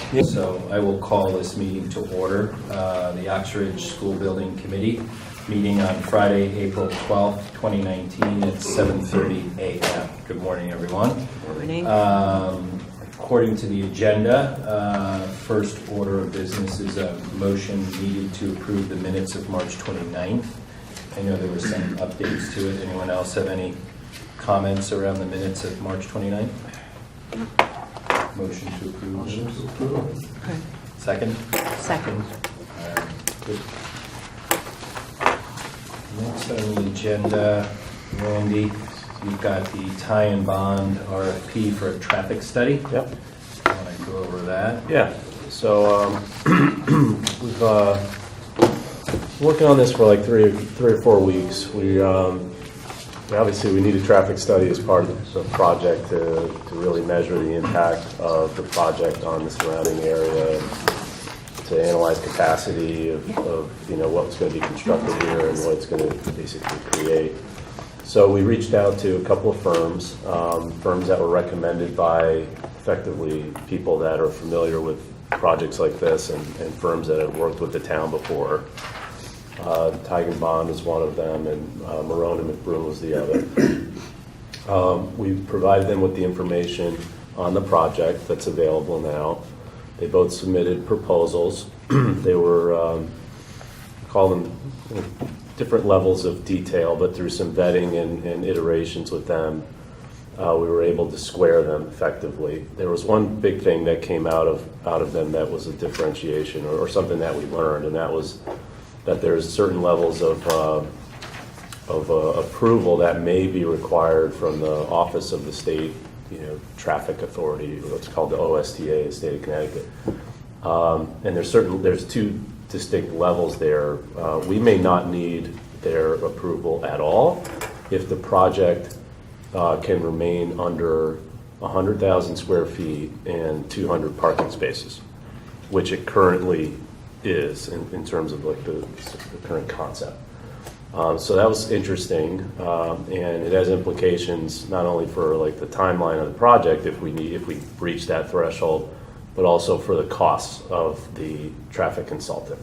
So I will call this meeting to order. The Oxridge School Building Committee meeting on Friday, April 12th, 2019 at 7:30 a.m. Good morning, everyone. Good morning. According to the agenda, first order of business is a motion needed to approve the minutes of March 29th. I know there were some updates to it. Anyone else have any comments around the minutes of March 29th? Motion to approve. Motion to approve. Okay. Second? Second. Good. Next on the agenda, Randy, you've got the tie and bond RFP for a traffic study. Yep. I want to go over that. Yeah. So we've working on this for like three or 4 weeks. We obviously we need a traffic study as part of the project to really measure the impact of the project on the surrounding area, to analyze capacity of what's going to be constructed here and what it's going to basically create. So we reached out to a couple of firms that were recommended by effectively people that are familiar with projects like this and firms that have worked with the town before. Bldg Comm is one of them, and Marone and McBroom was the other. We provided them with the information on the project that's available now. They both submitted proposals. They were, call them different levels of detail, but through some vetting and iterations with them, we were able to square them effectively. There was one big thing that came out of them that was a differentiation or something that we learned, and that was that there's certain levels of approval that may be required from the Office of the State, Traffic Authority, what's called the OSTA, the State of Connecticut. And there's two distinct levels there. We may not need their approval at all if the project can remain under 100,000 square feet and 200 parking spaces, which it currently is in terms of like the current concept. So that was interesting, and it has implications not only for like the timeline of the project if we breach that threshold, but also for the costs of the traffic consultant.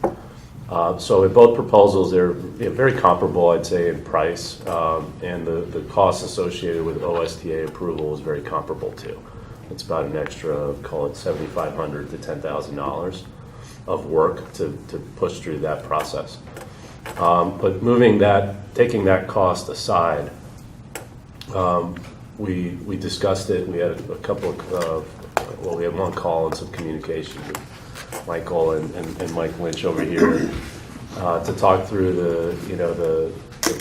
So in both proposals, they're very comparable, I'd say, in price, and the costs associated with OSTA approval is very comparable too. It's about an extra, call it $7,500 to $10,000 of work to push through that process. But taking that cost aside, we discussed it. We had a couple of, we had one call and some communication with Michael and Mike Lynch over here to talk through the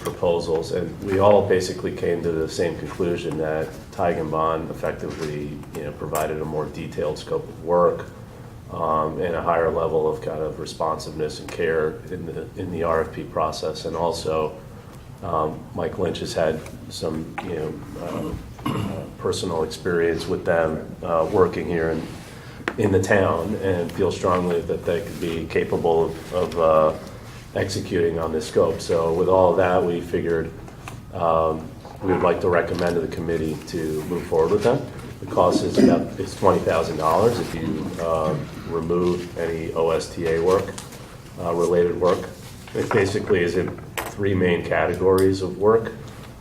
proposals, and we all basically came to the same conclusion that Bldg Comm effectively provided a more detailed scope of work. And a higher level of kind of responsiveness and care in the RFP process, and also Mike Lynch has had some personal experience with them working here in the town, and feel strongly that they could be capable of executing on this scope. So with all of that, we figured we would like to recommend to the committee to move forward with them. The cost is $20,000 if you remove any OSTA work, related work. It basically is in three main categories of work.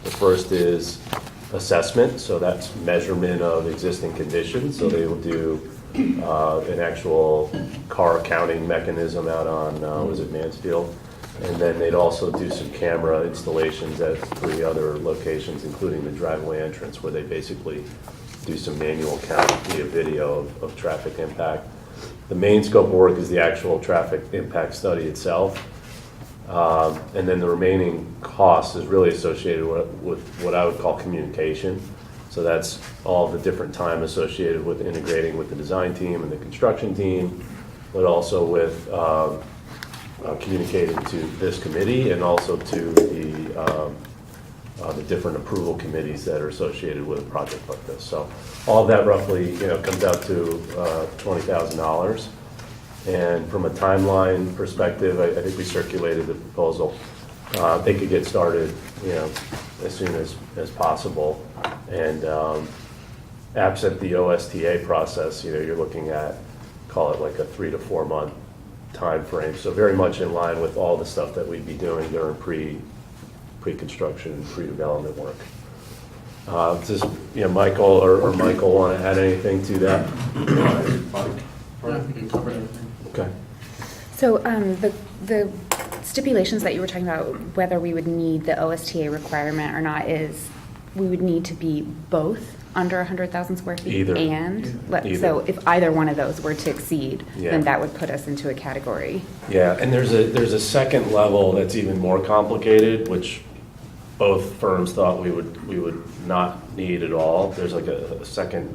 The first is assessment, so that's measurement of existing conditions. So they will do an actual car counting mechanism out on, Mansfield? And then they'd also do some camera installations at 3 other locations, including the driveway entrance, where they basically do some manual count via video of traffic impact. The main scope of work is the actual traffic impact study itself. And then the remaining cost is really associated with what I would call communication. So that's all the different time associated with integrating with the design team and the construction team, but also with communicating to this committee and also to the different approval committees that are associated with a project like this. So all of that roughly comes out to $20,000. And from a timeline perspective, I think we circulated the proposal. They could get started as soon as possible. And absent the OSTA process, you're looking at call it like a 3 to 4 month time frame. So very much in line with all the stuff that we'd be doing during pre-construction, pre-development work. Does Michael or Michael want to add anything to that? I think you covered everything. Okay. So the stipulations that you were talking about, whether we would need the OSTA requirement or not, is we would need to be both under 100,000 square feet? Either. Either. So if either one of those were to exceed, Yeah. then that would put us into a category. Yeah, and there's a second level that's even more complicated, which both firms thought we would not need at all. There's like a second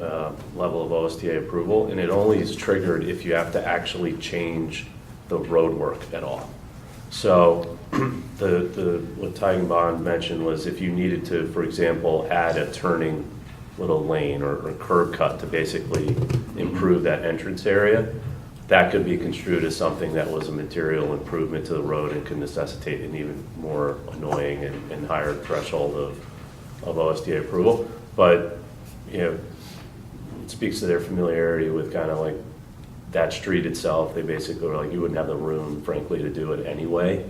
level of OSTA approval, and it only is triggered if you have to actually change the road work at all. So what Bond mentioned was if you needed to, for example, add a turning little lane or curb cut to basically improve that entrance area, that could be construed as something that was a material improvement to the road and could necessitate an even more annoying and higher threshold of OSTA approval. But, it speaks to their familiarity with kind of like that street itself. They basically were like, you wouldn't have the room, frankly, to do it anyway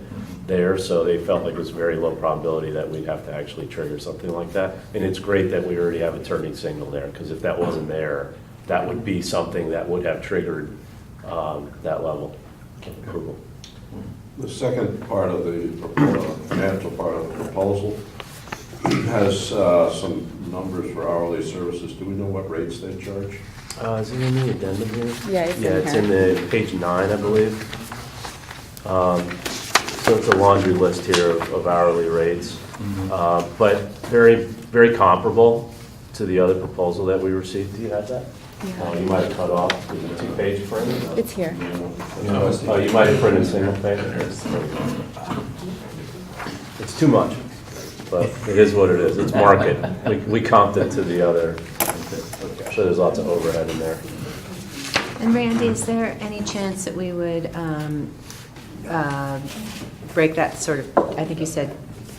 there. So they felt like it was very low probability that we'd have to actually trigger something like that. And it's great that we already have a turning signal there, because if that wasn't there, that would be something that would have triggered that level of approval. The second part of the financial part of the proposal has some numbers for hourly services. Do we know what rates they charge? Is it in the addendum here? Yeah, It's in the page 9, I believe. So it's a laundry list here of hourly rates, but very, very comparable to the other proposal that we received. Do you have that? Yeah. You might have cut off the 2-page print. It's here. Oh, you might have printed single page. It's too much, but it is what it is. It's market. We comped it to the other. I'm sure there's lots of overhead in there. And Randy, is there any chance that we would break that sort of, I think you said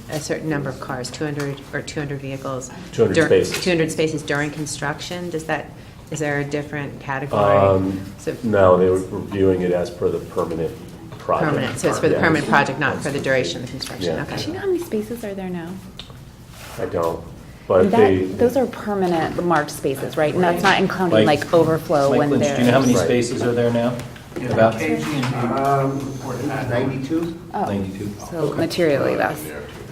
a certain number of cars, 200 or 200 vehicles? 200 spaces. 200 spaces during construction? Is there a different category? So No, they were viewing it as per the permanent project. permanent, so it's for the Yeah. permanent project, not for the duration of the construction, Yeah. Do you okay. know how many spaces are there now? I don't, but they. Those are permanent marked spaces, right? And that's not including like overflow Mike when Lynch, they're. do you know how many Right. spaces are there now? About report had 92? Oh, 92. So materially less.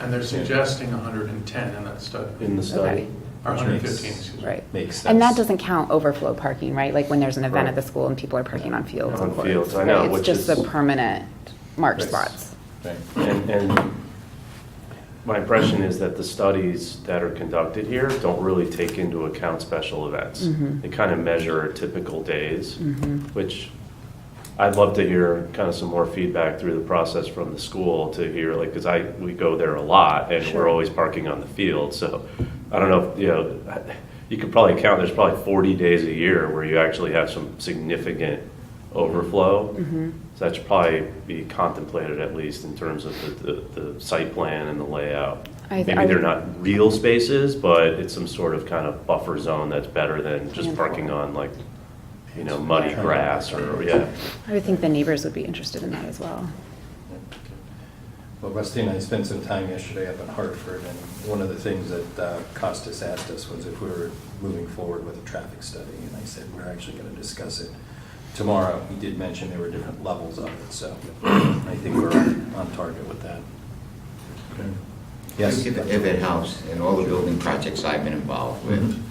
And they're suggesting 110 in that study, In the study. Okay. or Which 115, makes- excuse me. Right. Makes sense. And that doesn't count overflow parking, right? Like when there's an event Right. at the school and people are parking on fields. On and courts, fields, I know, right? which It's just the is- permanent marked Right. spots. Right. And my impression is that the studies that are conducted here don't really take into account special events. Mm-hmm. They kind of measure typical days, which I'd love to hear kind of some more feedback through the process from the school to hear, like, because we go there a lot and Sure. we're always parking on the field. So I don't know, you could probably count, there's probably 40 days a year where you actually have some significant overflow. So that should probably be contemplated, at least in terms of the site plan and the layout. Maybe they're not real spaces, but it's some sort of kind of buffer zone that's better than just parking on like, muddy grass or, yeah. I would think the neighbors would be interested in that as well. Well, Rusty and I spent some time yesterday up in Hartford, and one of the things that Costas asked us was if we were moving forward with a traffic study, and I said we're actually going to discuss it tomorrow. He did mention there were different levels of it, so I think we're on target with that. Yes? If it helps, in all the building projects I've been involved with,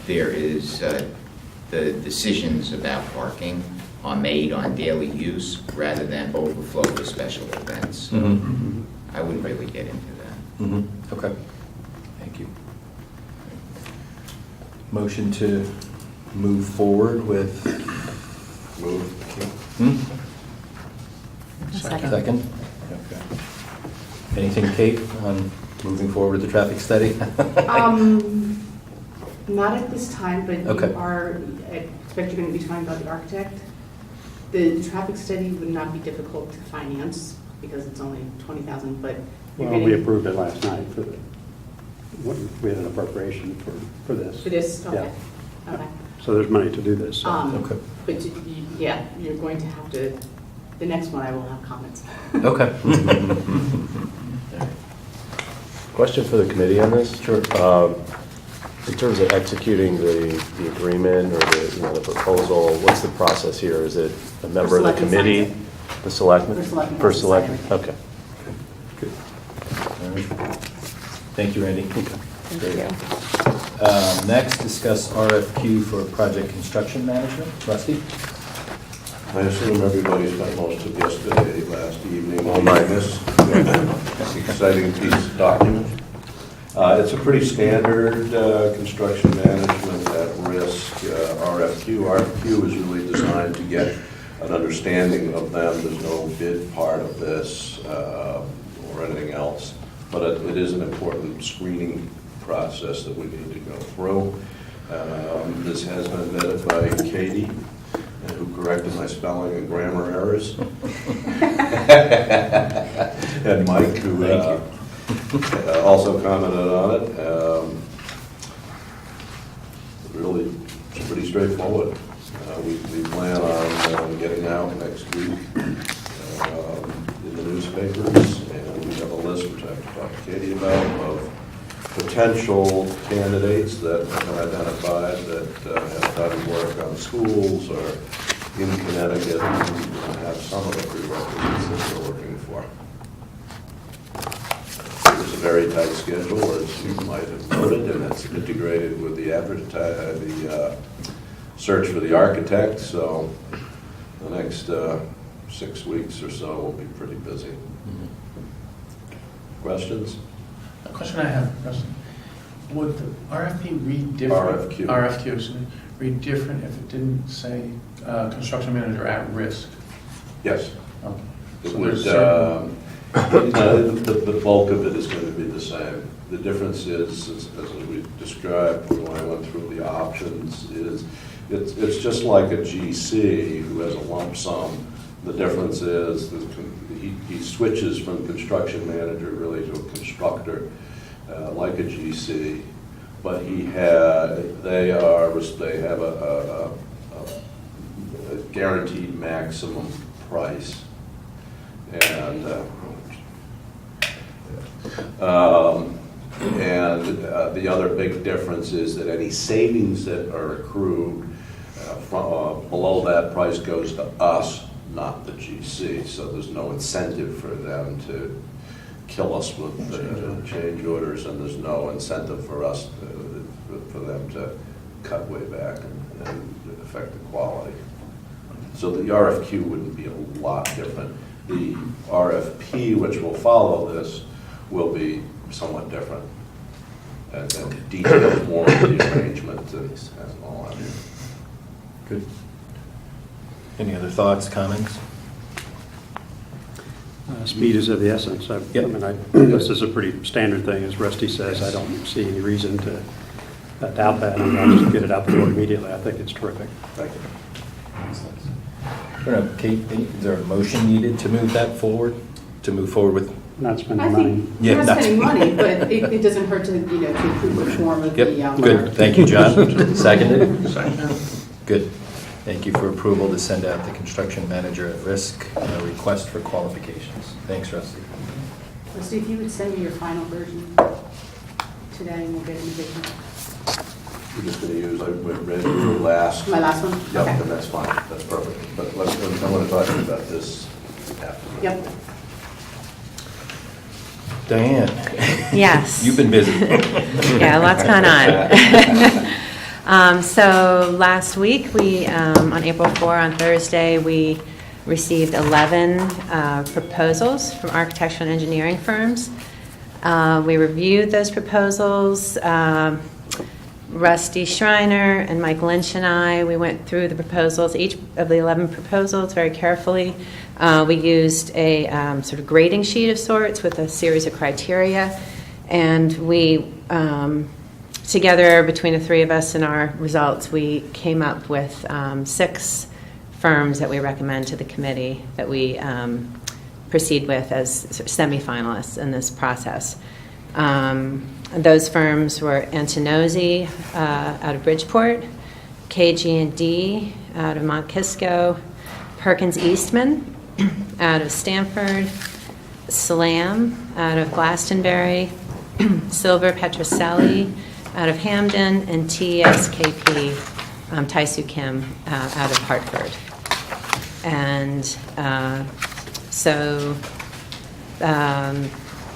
there is, the decisions about parking are made on daily use rather than overflow for special events. So I wouldn't really get into that. Okay. Thank you. Motion to move forward with... Second? Okay. Anything, Kate, on moving forward with the traffic study? Not at this time, but Okay. I expect you're going to be talking about the architect. The traffic study would not be difficult to finance because it's only $20,000, but you're Well, we getting... approved it last night we had an appropriation for this. For this? Okay. Yeah. Okay. So there's money to do this. So. Okay. But yeah, you're going to have to, the next one I will have comments. Okay. Question for the committee on this? Sure. In terms of executing the agreement or the proposal, what's the process here? Is it a member of the selectmen committee? signs The selectmen? The selectmen For has to sign selectmen, everything. okay. Good. All right. Thank you, Randy. Thank you. Next, discuss RFQ for project construction management. Rusty? I assume everybody spent most of yesterday, last evening All on night. this exciting piece of document. It's a pretty standard construction management at risk RFQ. RFQ is really designed to get an understanding of them. There's no bid part of this or anything else, but it is an important screening process that we need to go through. This has been vetted by Katie, who corrected my spelling and grammar errors. And Mike, who also commented on it. Really, it's pretty straightforward. We plan on getting out next week in the newspapers, and we have a list, which I've talked to Katie about, of potential candidates that have been identified that have done work on schools or in Connecticut and have some of the prerequisites that we're looking for. It's a very tight schedule, as you might have noted, and it's integrated with the search for the architect, so the next 6 weeks or so will be pretty busy. Questions? A question I have, Rustin. Would the RFP read different? RFQ, excuse me, read different if it didn't say construction manager at risk? Yes. Okay. It So would, there's certain- the bulk of it is going to be the same. The difference is, as we described when I went through the options, is it's just like a GC who has a lump sum. The difference is that he switches from construction manager really to a constructor, like a GC, but they have a guaranteed maximum price. And the other big difference is that any savings that are accrued below that price goes to us, not the GC. So there's no incentive for them to kill us with change orders, and there's no incentive for us for them to cut way back and affect the quality. So the RFQ wouldn't be a lot different. The RFP, which will follow this, will be somewhat different and detail more of the arrangement and all that. Good. Any other thoughts, comments? Speed is of the essence. Yep. This is a pretty standard thing, as Rusty says. I don't see any reason to doubt that, and I'll just get it out the door immediately. I think it's terrific. Thank you. I don't know, Kate, is there a motion needed to move that forward? To move forward with? Not spending I money. think Yeah, we're not not- spending money, but it doesn't hurt to, to approve the form of the. Yep, good. Thank you, John. Seconded? Second. Good. Thank you for approval to send out the construction manager at risk request for qualifications. Thanks, Rusty. Rusty, if you would send me your final version today, and we'll get it in the vision. We're just going to use, I read your last. My last one? Yep, Okay. and that's fine, that's perfect. But I want to talk to you about this after. Yep. Diane? Yes. You've been busy. Yeah, lots going on. So last week, on April 4, on Thursday, we received 11 proposals from architectural and engineering firms. We reviewed those proposals. Rusty Schreiner and Mike Lynch and we went through the proposals, each of the 11 proposals very carefully. We used a sort of grading sheet of sorts with a series of criteria, and we, together between the three of us and our results, we came up with 6 firms that we recommend to the committee that we proceed with as semifinalists in this process. Those firms were Antonozzi out of Bridgeport, KG&D out of Mont Kisco, Perkins Eastman out of Stanford, Slam out of Glastonbury, Silver Petrocelli out of Hamden, and TSKP, Taisu Kim out of Hartford. And so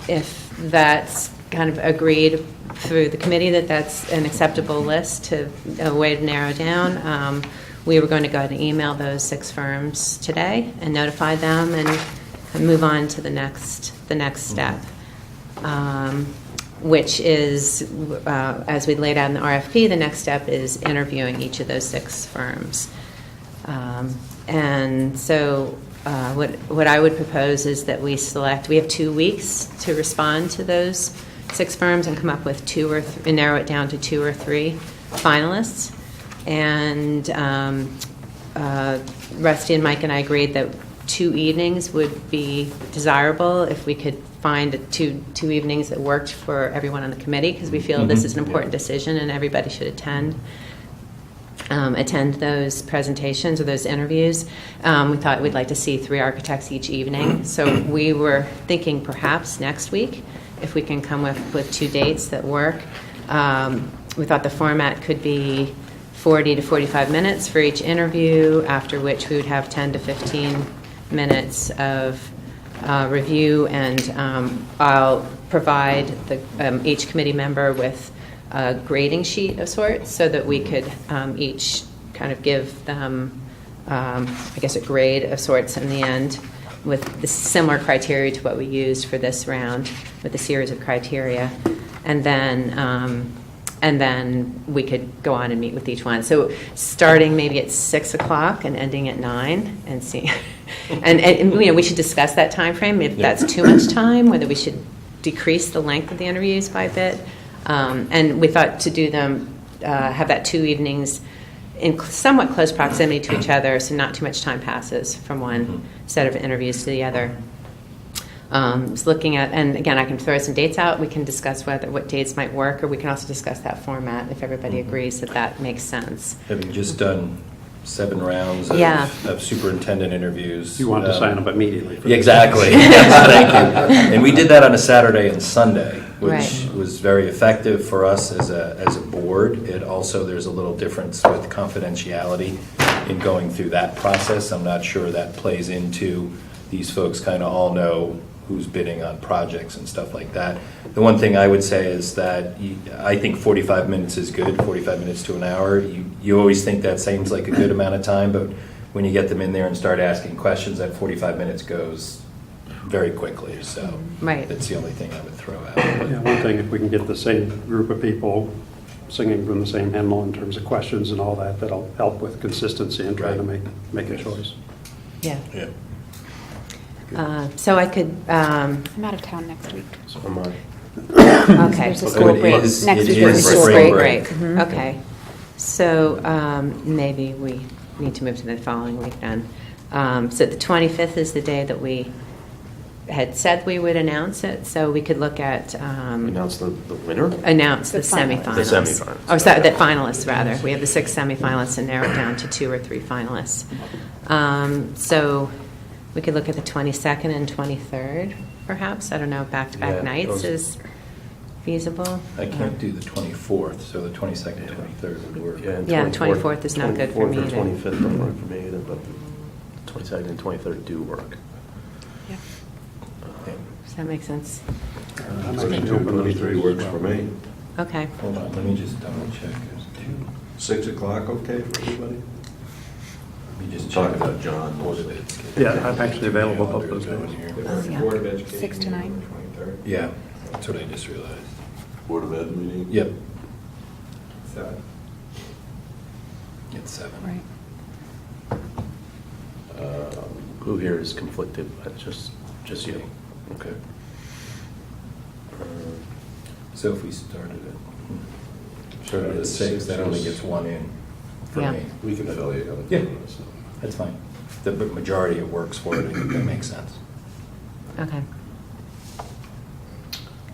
if that's kind of agreed through the committee that that's an acceptable list, a way to narrow down, we were going to go ahead and email those 6 firms today and notify them and move on to the next step, which is, as we laid out in the RFP, the next step is interviewing each of those 6 firms. And so what I would propose is that we have 2 weeks to respond to those 6 firms and come up with and narrow it down to 2 or 3 finalists. And Rusty and Mike and I agreed that 2 evenings would be desirable if we could find two evenings that worked for everyone on the committee, because we feel this is an important decision and everybody should attend those presentations or those interviews. We thought we'd like to see 3 architects each evening. So we were thinking perhaps next week, if we can come with 2 dates that work. We thought the format could be 40 to 45 minutes for each interview, after which we would have 10 to 15 minutes of review, and I'll provide each committee member with a grading sheet of sorts so that we could each kind of give them, I guess, a grade of sorts in the end with the similar criteria to what we used for this round with a series of criteria. And then we could go on and meet with each one. So starting maybe at 6 o'clock and ending at 9 and see. and we should discuss that time frame, if that's too much time, whether we should decrease the length of the interviews by a bit. And we thought to do them, have that 2 evenings in somewhat close proximity to each other, so not too much time passes from one set of interviews to the other. Just looking at, and again, I can throw some dates out. We can discuss what dates might work, or we can also discuss that format if everybody agrees that makes sense. Having just done 7 rounds of superintendent interviews. You want to sign up immediately. For exactly. Yes, thank you. And we did that on a Saturday and Sunday, which was very effective for us as a board. It also, there's a little difference with confidentiality in going through that process. I'm not sure that plays into these folks kind of all know who's bidding on projects and stuff like that. The one thing I would say is that I think 45 minutes is good, 45 minutes to an hour. You always think that seems like a good amount of time, but when you get them in there and start asking questions, that 45 minutes goes very quickly. So that's the only thing I would throw out. Yeah, one thing, if we can get the same group of people singing from the same hymnal in terms of questions and all that, that'll help with consistency and trying to make a choice. Yeah. Yeah. So I could. I'm out of town next week. So am I. Okay. There's a So school it break. is- Next it week is is school spring break. break. Okay. So maybe we need to move to the following week then. So the 25th is the day that we had said we would announce it, so we could look at Announce the winner? announce the The finalists. semifinals. The semifinals. Oh, sorry, the finalists, rather. We have the 6 semifinalists and narrow it down to 2 or 3 finalists. So we could look at the 22nd and 23rd, perhaps. I don't know, back-to-back Yeah, nights those- is feasible. I can't do the 24th, so the 22nd, 23rd would work. Yeah, 24th is not good for me 24th either. or 25th don't work for me either, but the 22nd and 23rd do work. Does that make sense? I might be open those days works as for well. me. Okay. Hold on, let me just double check. 6 o'clock, okay for everybody? Let me just check. Talking about John. Board of Ed schedule. Yeah, I'm actually available both those Going days. here. Oh, yeah. Board of Education 6 to 9. meeting on the 23rd. Yeah, that's what I just realized. Board of Ed meeting? Yep, So, it's 7. Right. Who here is conflicted? Just you? Okay. So if we started at 6, that only gets 1 in for Yeah. me. We can fill you in. Yeah. That's fine. The majority of works for it, I think that makes sense. Okay.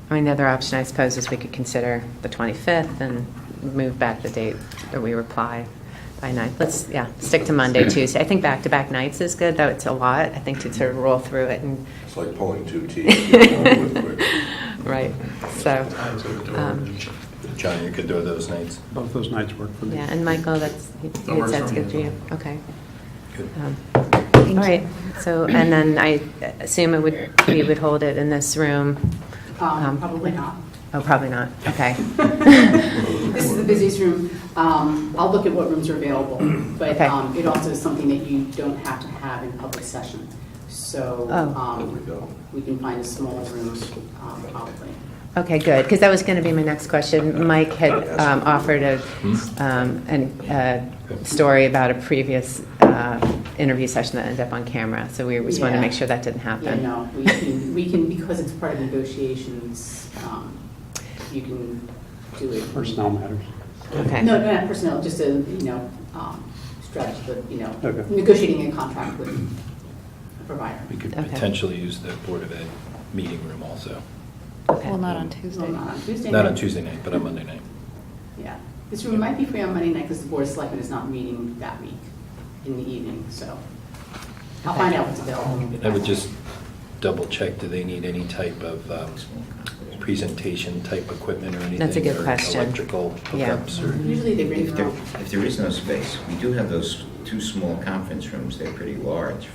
I mean, the other option, I suppose, is we could consider the 25th and move back the date that we reply. by 9. Let's, stick to Monday, Tuesday. I think back-to-back nights is good, though it's a lot, I think, to sort of roll through it and, It's like pulling two teeth. Get it over with quick. right, so, John, you could do those nights. Both those nights work for me. yeah, and Michael, That that's works good for me for as you, okay. Good. All right, so, and then I assume we would hold it in this room? Probably not. Oh, probably not, okay. This is the busiest room. I'll look at what rooms are available, but Okay. it also is something that you don't have to have in public session. So Oh. There we go. we can find a smaller room, probably. Okay, good, because that was going to be my next question. Mike had offered a story about a previous interview session that ended up on camera, so we just wanted to Yeah. make sure that didn't Yeah, happen. no, we can, because it's part of negotiations, you can do it. Personnel matters. Okay. No, not personnel, just a, strategy, but, Okay. negotiating a contract with a provider. We could Okay. potentially use the Board of Ed meeting room also. Okay. Well, not on Tuesday. Well, not on Tuesday Not night. on Tuesday night, but on Monday night. Yeah. This room might be free on Monday night because the Board of Selectmen is not meeting that week in the evening, so I'll find out what's available. and get I back would to you. just double check, do they need any type of presentation type equipment or anything? That's a good or question. Electrical Yeah. hookups or? Usually they bring If their there, own. if there is no space, we do have those 2 small conference rooms. They're pretty large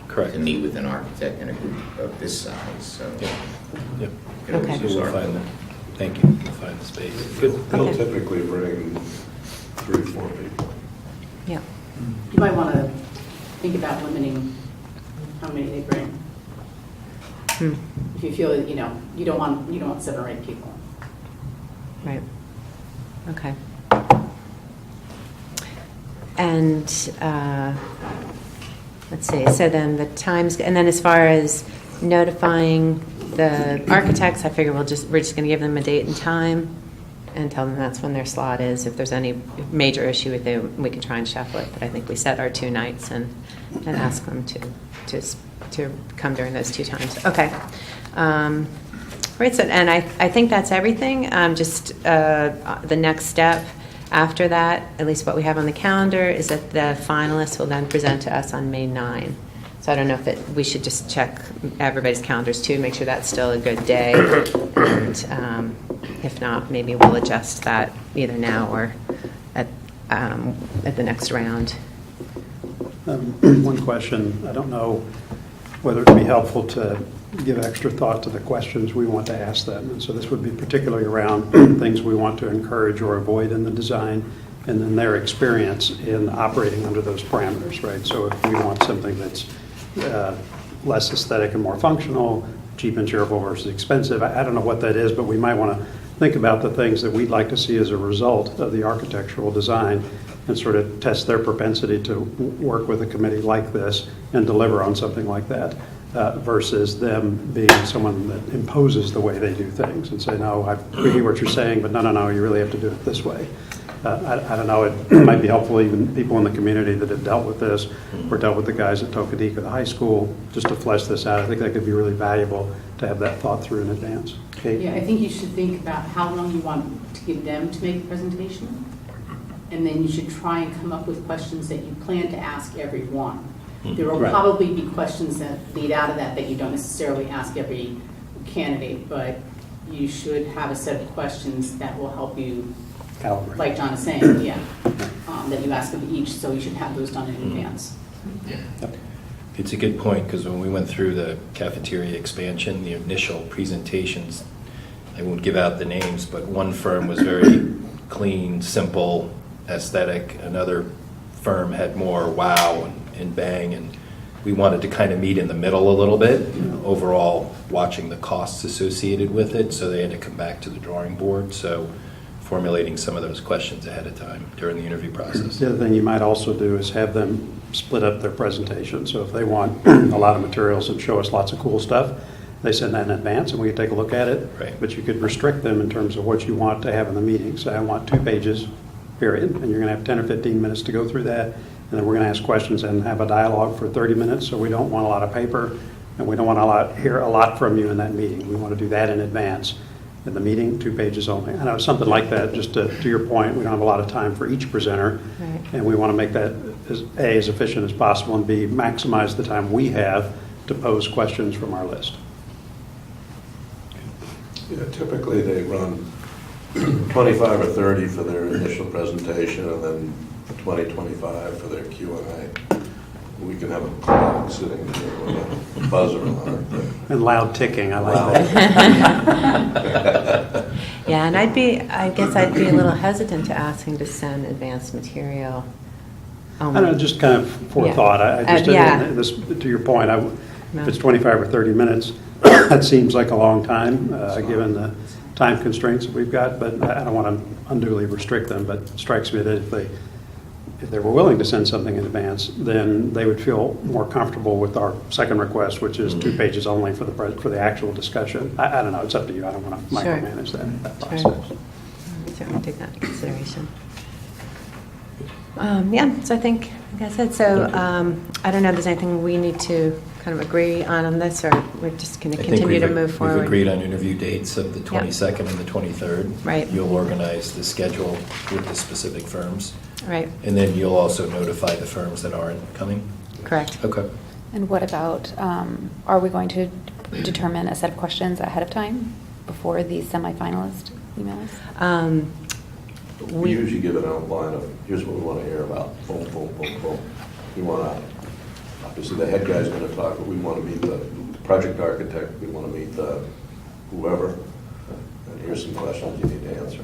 Correct. to meet with an architect in a group of this size, so. Yep. Yep. could always Okay. So use we'll our find the, building. thank you, we'll find the space. Good. They'll Okay. typically bring 3 or 4 people. Yeah, You might want to think about limiting how many they bring. Hmm. If you feel that, you don't want 7 or 8 people. right. Okay. And, let's see, so then the times, and then as far as notifying the architects, I figure we're just going to give them a date and time and tell them that's when their slot is. If there's any major issue with it, we can try and shuffle it, but I think we set our 2 nights and ask them to come during those 2 times. Okay. Right, so, and I think that's everything. Just the next step after that, at least what we have on the calendar, is that the finalists will then present to us on May 9. So I don't know if we should just check everybody's calendars too, make sure that's still a good day. And if not, maybe we'll adjust that either now or at the next round. One question, I don't know whether it'd be helpful to give extra thought to the questions we want to ask them. And so this would be particularly around things we want to encourage or avoid in the design, and then their experience in operating under those parameters, right? So if we want something that's less aesthetic and more functional, cheap and cheerful versus expensive, I don't know what that is, but we might want to think about the things that we'd like to see as a result of the architectural design and sort of test their propensity to work with a committee like this and deliver on something like that. Versus them being someone that imposes the way they do things and say, no, I agree what you're saying, but no, you really have to do it this way. I don't know, it might be helpful, even people in the community that have dealt with this or dealt with the guys at Tokadika, the high school, just to flesh this out. I think that could be really valuable to have that thought through in advance. Kate? Yeah, I think you should think about how long you want to give them to make a presentation. And then you should try and come up with questions that you plan to ask everyone. There will Right. probably be questions that lead out of that you don't necessarily ask every candidate, but you should have a set of questions that will help you, Calibrate. like John is saying, yeah, that you ask of each, so you should have those done in advance. Yep. It's a good point, because when we went through the cafeteria expansion, the initial presentations, I won't give out the names, but one firm was very clean, simple, aesthetic. Another firm had more wow and bang, and we wanted to kind of meet in the middle a little bit, overall watching the costs associated with it, so they had to come back to the drawing board. So formulating some of those questions ahead of time during the interview process. The other thing you might also do is have them split up their presentation. So if they want a lot of materials and show us lots of cool stuff, they send that in advance and we can take a look at it. Right. But you could restrict them in terms of what you want to have in the meeting. So I want 2 pages, period, and you're going to have 10 or 15 minutes to go through that. And then we're going to ask questions and have a dialogue for 30 minutes. So we don't want a lot of paper and we don't want to hear a lot from you in that meeting. We want to do that in advance. in the meeting, 2 pages only. I know, something like that, just to your point, we don't have a lot of time for each presenter, Right. and we want to make that, as efficient as possible, and B, maximize the time we have to pose questions from our list. Yeah, typically they run 25 or 30 for their initial presentation, and then 20, 25 for their Q&A. We can have a clock sitting here with a buzzer on it. And loud ticking, I like Loud. that. Yeah, and I guess I'd be a little hesitant to ask him to send advanced material. I don't know, just kind of forethought. I just, yeah. this, to your point, No. if it's 25 or 30 minutes, that seems like a long time, given the time constraints that we've got, but I don't want to unduly restrict them, but it strikes me that if they were willing to send something in advance, then they would feel more comfortable with our second request, which is 2 pages only for the actual discussion. I don't know, it's up to you. I don't want to Sure. micromanage that Sure. process. Certainly take that into consideration. Yeah, so I think, like I said, so I don't know if there's anything we need to kind of agree on this, or we're just going to continue to move forward. We've agreed on interview dates of the 22nd and the 23rd. Right. You'll organize the schedule with the specific firms. Right, And then you'll also notify the firms that aren't coming? correct. Okay. And what about, are we going to determine a set of questions ahead of time before these semifinalist emails? We usually give an outline of, here's what we want to hear about, boom, boom, boom, boom. We want to, obviously the head guy's going to talk, but we want to meet the project architect, we want to meet the whoever, and here's some questions you need to answer.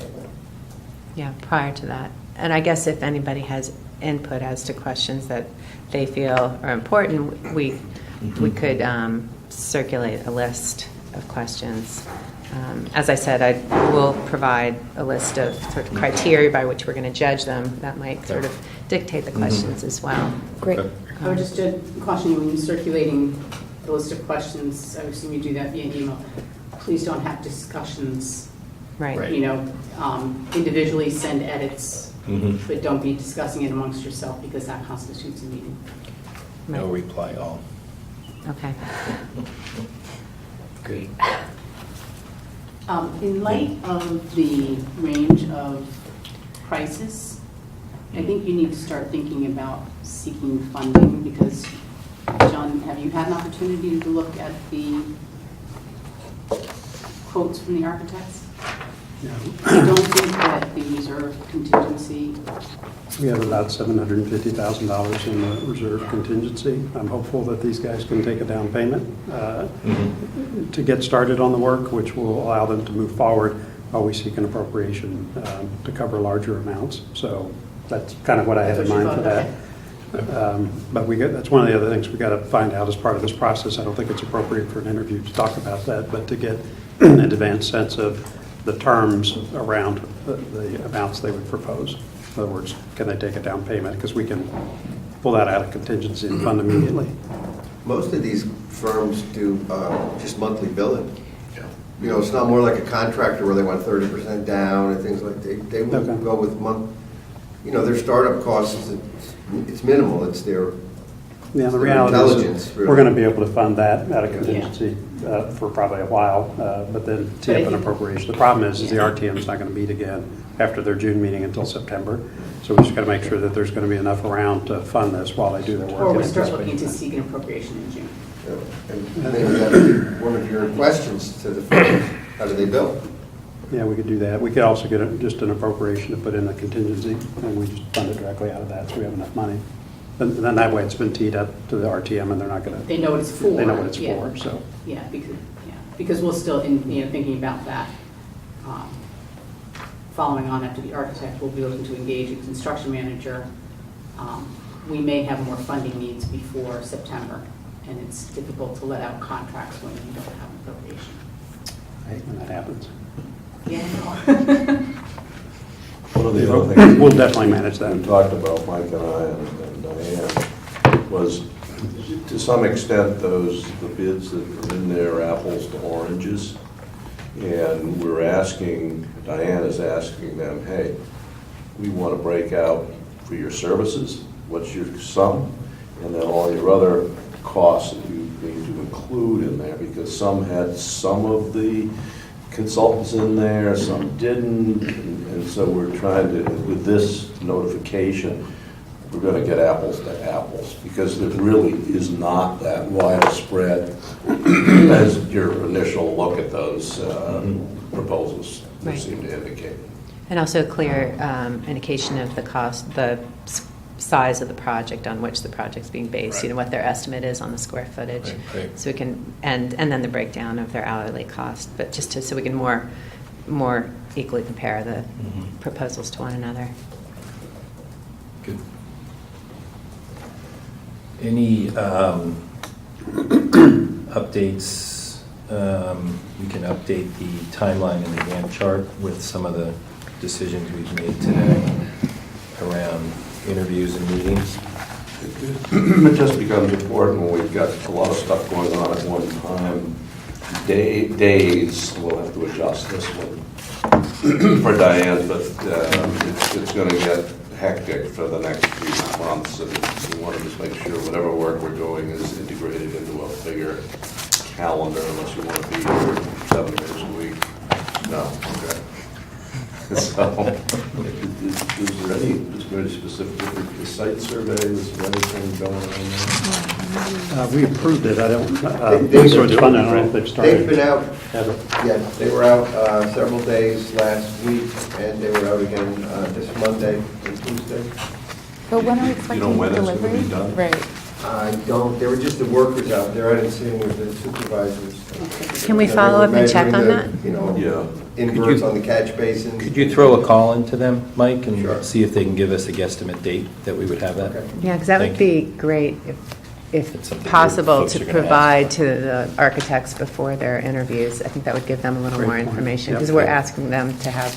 Yeah, prior to that. And I guess if anybody has input as to questions that they feel are important, we could circulate a list of questions. As I said, I will provide a list of sort of criteria by which we're going to judge them. That might sort of dictate the questions as well. Great. Okay. I would just caution you when you're circulating the list of questions, I assume you do that via email, please don't have discussions, Right. you know, individually send edits, Mhm. but don't be discussing it amongst yourself because that constitutes a meeting. No Right. reply all. Okay. Great. In light of the range of prices, I think you need to start thinking about seeking funding because, John, have you had an opportunity to look at the quotes from the architects? I don't think that the reserve contingency, We have about $750,000 in the reserve contingency. I'm hopeful that these guys can take a down payment to get started on the work, which will allow them to move forward while we seek an appropriation to cover larger amounts. So that's kind of what I had in mind for that. But that's one of the other things we got to find out as part of this process. I don't think it's appropriate for an interview to talk about that, but to get an advanced sense of the terms around the amounts they would propose. In other words, can they take a down payment? Because we can pull that out of contingency and fund immediately. Most of these firms do just monthly billing. You know, it's not more like a contractor where they want 30% down and things like that. They will Okay. go with month, you know, their startup costs, it's minimal. It's their Yeah, the their reality intelligence, is, really. we're going to be able to fund that out of contingency for probably a while, but then tee up an appropriation. The problem is the RTM is not going to meet again after their June meeting until September. So we just got to make sure that there's going to be enough around to fund this while they do their work. or in we start looking anticipation to of that. seek an appropriation in June. And maybe that would be one of your questions to the firms. How do they bill? Yeah, we could do that. We could also get just an appropriation to put in a contingency, and we just fund it directly out of that, so we have enough money. And then that way it's been teed up to the RTM, and they're not going to. They know what it's for. They know what it's Yeah. for, so. Yeah, because we'll still, thinking about that, following on after the architect, we'll be looking to engage a construction manager. We may have more funding needs before September, and it's difficult to let out contracts when you don't have an appropriation. I hate when that happens. Yeah. One of the other things We'll definitely manage that. we talked about, Mike and I and Diane, was to some extent the bids that are in there are apples to oranges. And we're asking, Diane is asking them, hey, we want to break out for your services, what's your sum? And then all your other costs that you need to include in there, because some had some of the consultants in there, some didn't, and so we're trying to, with this notification, we're going to get apples to apples, because there really is not that wide a spread as your initial look at those proposals would Right. seem to indicate. And also a clear indication of the cost, the size of the project on which the project's being based, you know, what their estimate is on the square footage. Right. So we can, and then the breakdown of their hourly cost, but just to, so we can more equally compare the proposals to one another. Good. Any updates? We can update the timeline in the Gantt chart with some of the decisions we've made today around interviews and meetings. It just becomes important when we've got a lot of stuff going on at one time. Days, we'll have to adjust this one for Diane, but it's going to get hectic for the next few months, and we want to just make sure whatever work we're doing is integrated into a bigger calendar, unless you want to be here 7 days a week. No, okay. So, is there any, just very specific, the site survey, is there anything going on there? We approved it, I don't, They- so it's fun, I don't know if they've started. They've been out, Have it? yeah, they were out several days last week, and they were out again this Monday and Tuesday. But when are we You expecting know when it's gonna delivery? be done? Right. I don't, they were just the workers out there, I didn't see any of the supervisors. Can we You know, they follow were up and check measuring on the, that? You know, Yeah. inverts on the catch basins. Could you throw a call into them, Mike, and Sure. see if they can give us a guesstimate date that we would have that? Okay. Yeah, because that would Thank be great It's if something possible folks to are gonna ask. provide to the architects before their interviews. I think that would give them a little Great more point. information, Yep. because we're asking them to have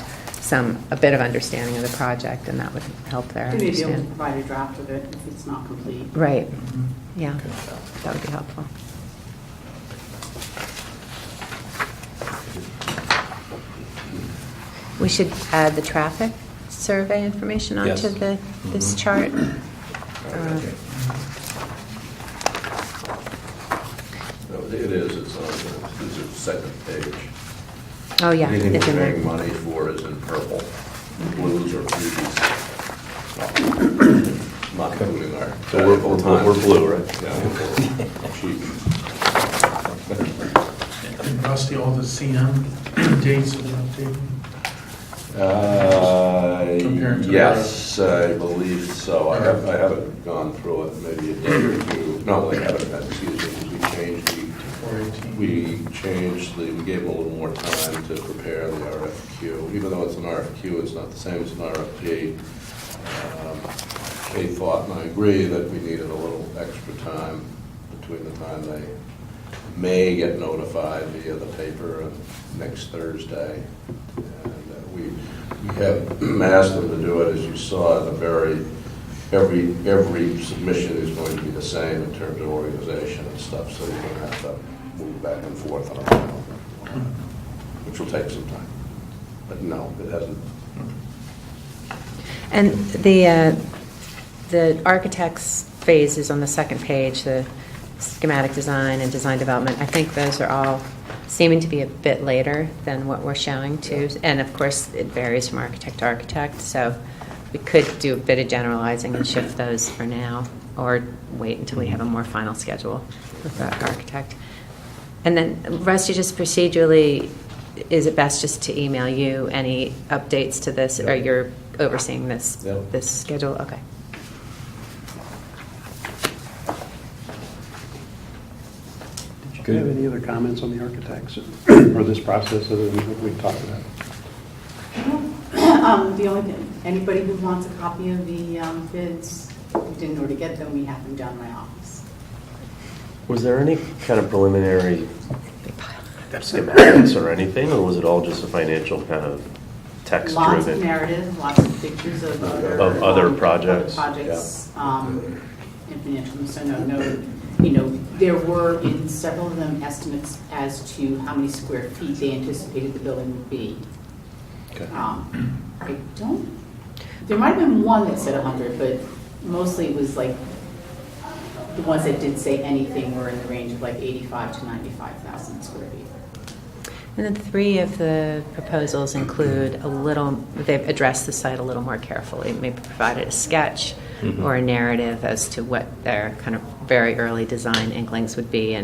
a bit of understanding of the project, and that would help their They may be able to understanding. provide a draft of it if it's not complete. Right, yeah, that would be helpful. We should add the traffic survey information Yes. onto this chart. No, it is, it's on the second page. Oh, yeah, Anything it's we're in paying there. money for is in purple. Blues or freebies. Not including our. So we're blue, right? Yeah, we're cheap. Rusty, all the CM dates are updated. Compared to Yes, I believe so. I haven't gone through it, maybe a day or two. No, I haven't, excuse me, we changed the, we gave them a little more time to prepare the RFQ. Even though it's an RFQ, it's not the same as an RFP. They thought, and I agree, that we needed a little extra time between the time they may get notified via the paper next Thursday. And we have asked them to do it, as you saw, in a every submission is going to be the same in terms of organization and stuff, so you're going to have to move back and forth on that, which will take some time. But no, it hasn't. And the architect's phase is on the second page, the schematic design and design development. I think those are all seeming to be a bit later than what we're showing too. And of course, it varies from architect to architect, so we could do a bit of generalizing and shift those for now, or wait until we have a more final schedule with the architect. And then, Rusty, just procedurally, is it best just to email you any updates to this, or you're overseeing this Yep. this schedule? Okay. Do you have any other comments on the architects or this process other than what we've talked about? The only thing, anybody who wants a copy of the bids, who didn't already get them, we have them down in my office. Was there any kind of preliminary schematics or anything, or was it all just a financial kind of Lots of text-driven? narrative, lots of pictures of other. Of other projects, Projects, and financial, so no, there were in several of them estimates as to how many square feet they anticipated the building would be. Okay. There might have been one that said 100, but mostly it was like, the ones that did say anything were in the range of like 85 to 95,000 square feet. And then 3 of the proposals include they've addressed the site a little more carefully, maybe provided a sketch or a narrative as to what their kind of very early design inklings would be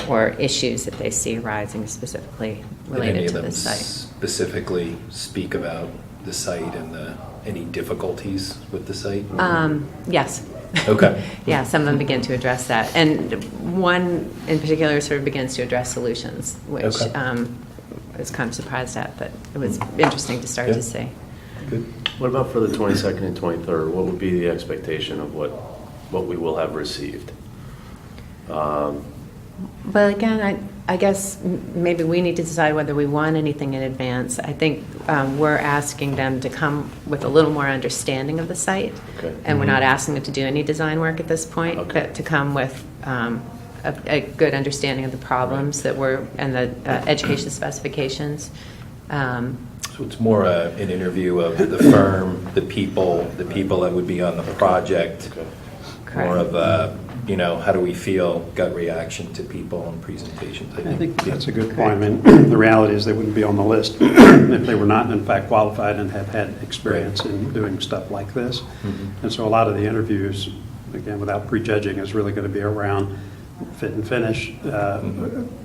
or issues that they see arising specifically related to the site. Specifically speak about the site and any difficulties with the site? Yes. Okay. Yeah, some of them begin to address that. And one in particular sort of begins to address solutions, which I was kind of surprised at, but it was interesting to start to see. Good. What about for the 22nd and 23rd? What would be the expectation of what we will have received? Well, again, I guess maybe we need to decide whether we want anything in advance. I think we're asking them to come with a little more understanding of the site. Okay. And we're not asking them to do any design work at this point, Okay. but to come with a good understanding of the problems and the education specifications. So it's more an interview of the firm, the people that would be on the project. Okay. More of a, how do we feel, gut reaction to people and presentations. I think that's a good point. I mean, the reality is they wouldn't be on the list if they were not, in fact, qualified and have had experience in doing stuff like this. And so a lot of the interviews, again, without prejudging, is really going to be around fit and finish,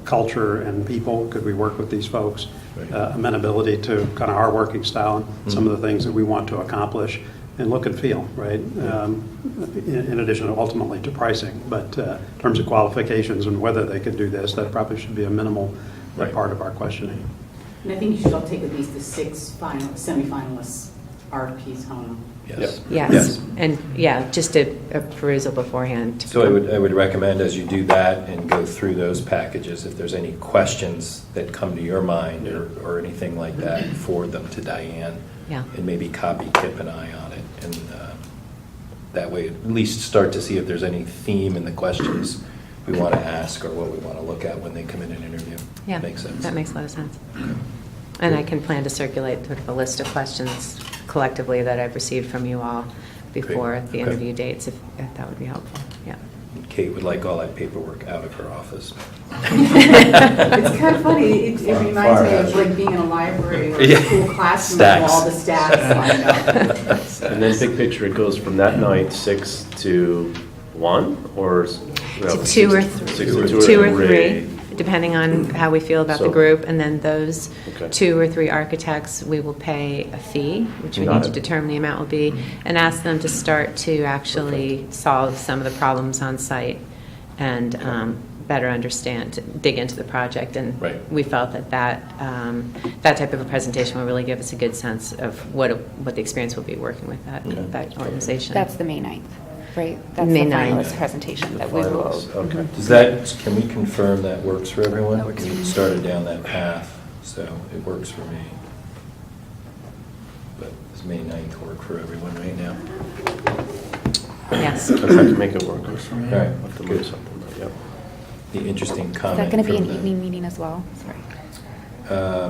culture and people. Could we work with these folks? Amenability to kind of our working style and some of the things that we want to accomplish. And look and feel, right? In addition, ultimately, to pricing. But in terms of qualifications and whether they could do this, that probably should be a minimal part of our questioning. And I think you should all take at least the 6 semifinalists RFPs home. Yes. Yes. And just a perusal beforehand. So I would recommend as you do that and go through those packages, if there's any questions that come to your mind or anything like that, forward them to Diane. Yeah. And maybe copy Kip and I on it. And that way at least start to see if there's any theme in the questions we want to ask or what we want to look at when they come in and interview. Yeah, Makes sense. that makes a lot of sense. And I can plan to circulate sort of a list of questions collectively that I've received from you all before the interview dates, if that would be helpful. Yeah. Kate would like all that paperwork out of her office. It's kind of funny, it reminds me of like being in a library or a school classroom with all the stats lined up. And then big picture, it goes from that night 6 to 1, or To 2 or 3. 2 or 3, depending on how we feel about the So- group. And then those Okay. 2 or 3 architects, we will pay a fee, which we Got need to it. determine the amount will be, and ask them to start to actually solve some of the problems on site and better understand, dig into the project. And Right. we felt that type of a presentation will really give us a good sense of what the experience will be working with that organization. That's the May 9th, right? That's May the 9th. finalist presentation that we will. Finalists, okay. Can we confirm that works for everyone? We started down that path, so it works for me. But does May 9th work for everyone right now? Yes. I can make it work. All right, I'll have to move good. something, but yeah. The interesting Is comment. that going to be an from the- evening meeting as well? Sorry. I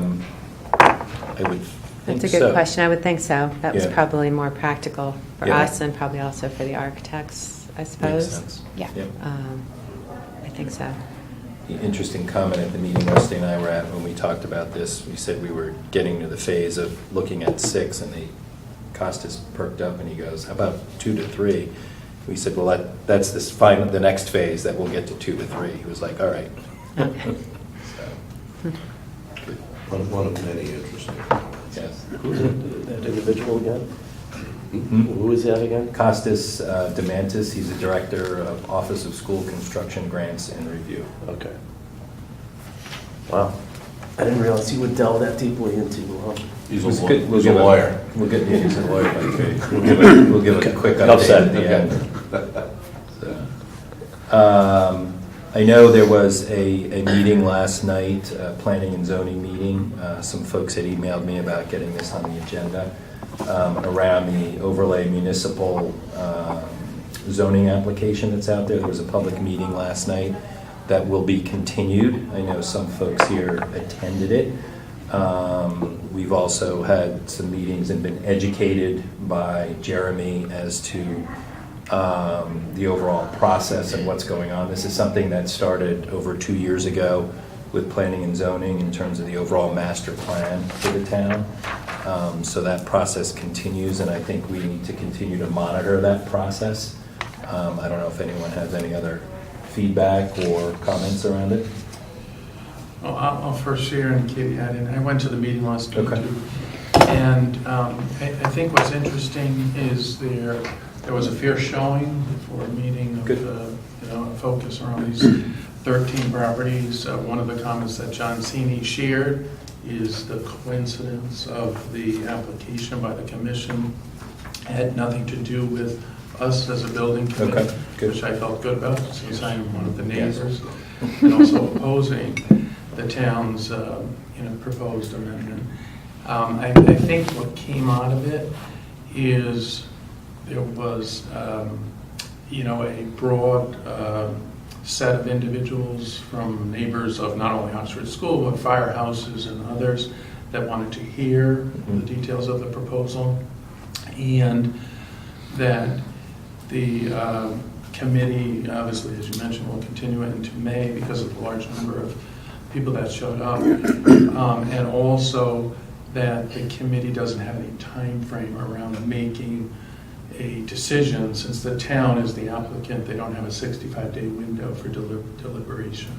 would think That's a good so. question. I would think so. That was Yeah. probably more practical for Yeah. us and probably also for the architects, I Makes suppose. sense. Yeah. Yep. I think so. The interesting comment at the meeting Rusty and I were at when we talked about this, we said we were getting to the phase of looking at 6, and Costas perked up and he goes, how about 2 to 3? We said, well, that's the next phase that we'll get to 2 to 3. He was like, all right. Okay. So, One of many interesting comments. yes. Who's that individual again? Hmm? Who is that again? Costas Demantis, he's the director of Office of School Construction Grants and Review. Okay. Wow. I didn't realize he would delve that deeply into. He's We'll a give a- lawyer. We'll get, he's a lawyer by trade. We'll give a quick Enough update said. at the Okay. end. So, I know there was a meeting last night, a planning and zoning meeting. Some folks had emailed me about getting this on the agenda around the overlay municipal zoning application that's out there. There was a public meeting last night that will be continued. I know some folks here attended it. We've also had some meetings and been educated by Jeremy as to the overall process and what's going on. This is something that started over 2 years ago with planning and zoning in terms of the overall master plan for the town. So that process continues, and I think we need to continue to monitor that process. I don't know if anyone has any other feedback or comments around it. Oh, I'll first share, and Katie had in. I went to the meeting last week Okay. too. And I think what's interesting is there was a fair showing for a meeting of, Good. a focus around these 13 properties. One of the comments that John Cini shared is the coincidence of the application by the commission had nothing to do with us as a building committee, Okay, good. which I felt good about since I'm one of the Yes. neighbors, and also opposing the town's proposed amendment. I think what came out of it is there was a broad set of individuals from neighbors of not only Oxford School, but firehouses and others that wanted to hear the details of the proposal, and that the committee, obviously, as you mentioned, will continue it into May because of the large number of people that showed up, and also that the committee doesn't have any time frame around making a decision. Since the town is the applicant, they don't have a 65-day window for deliberation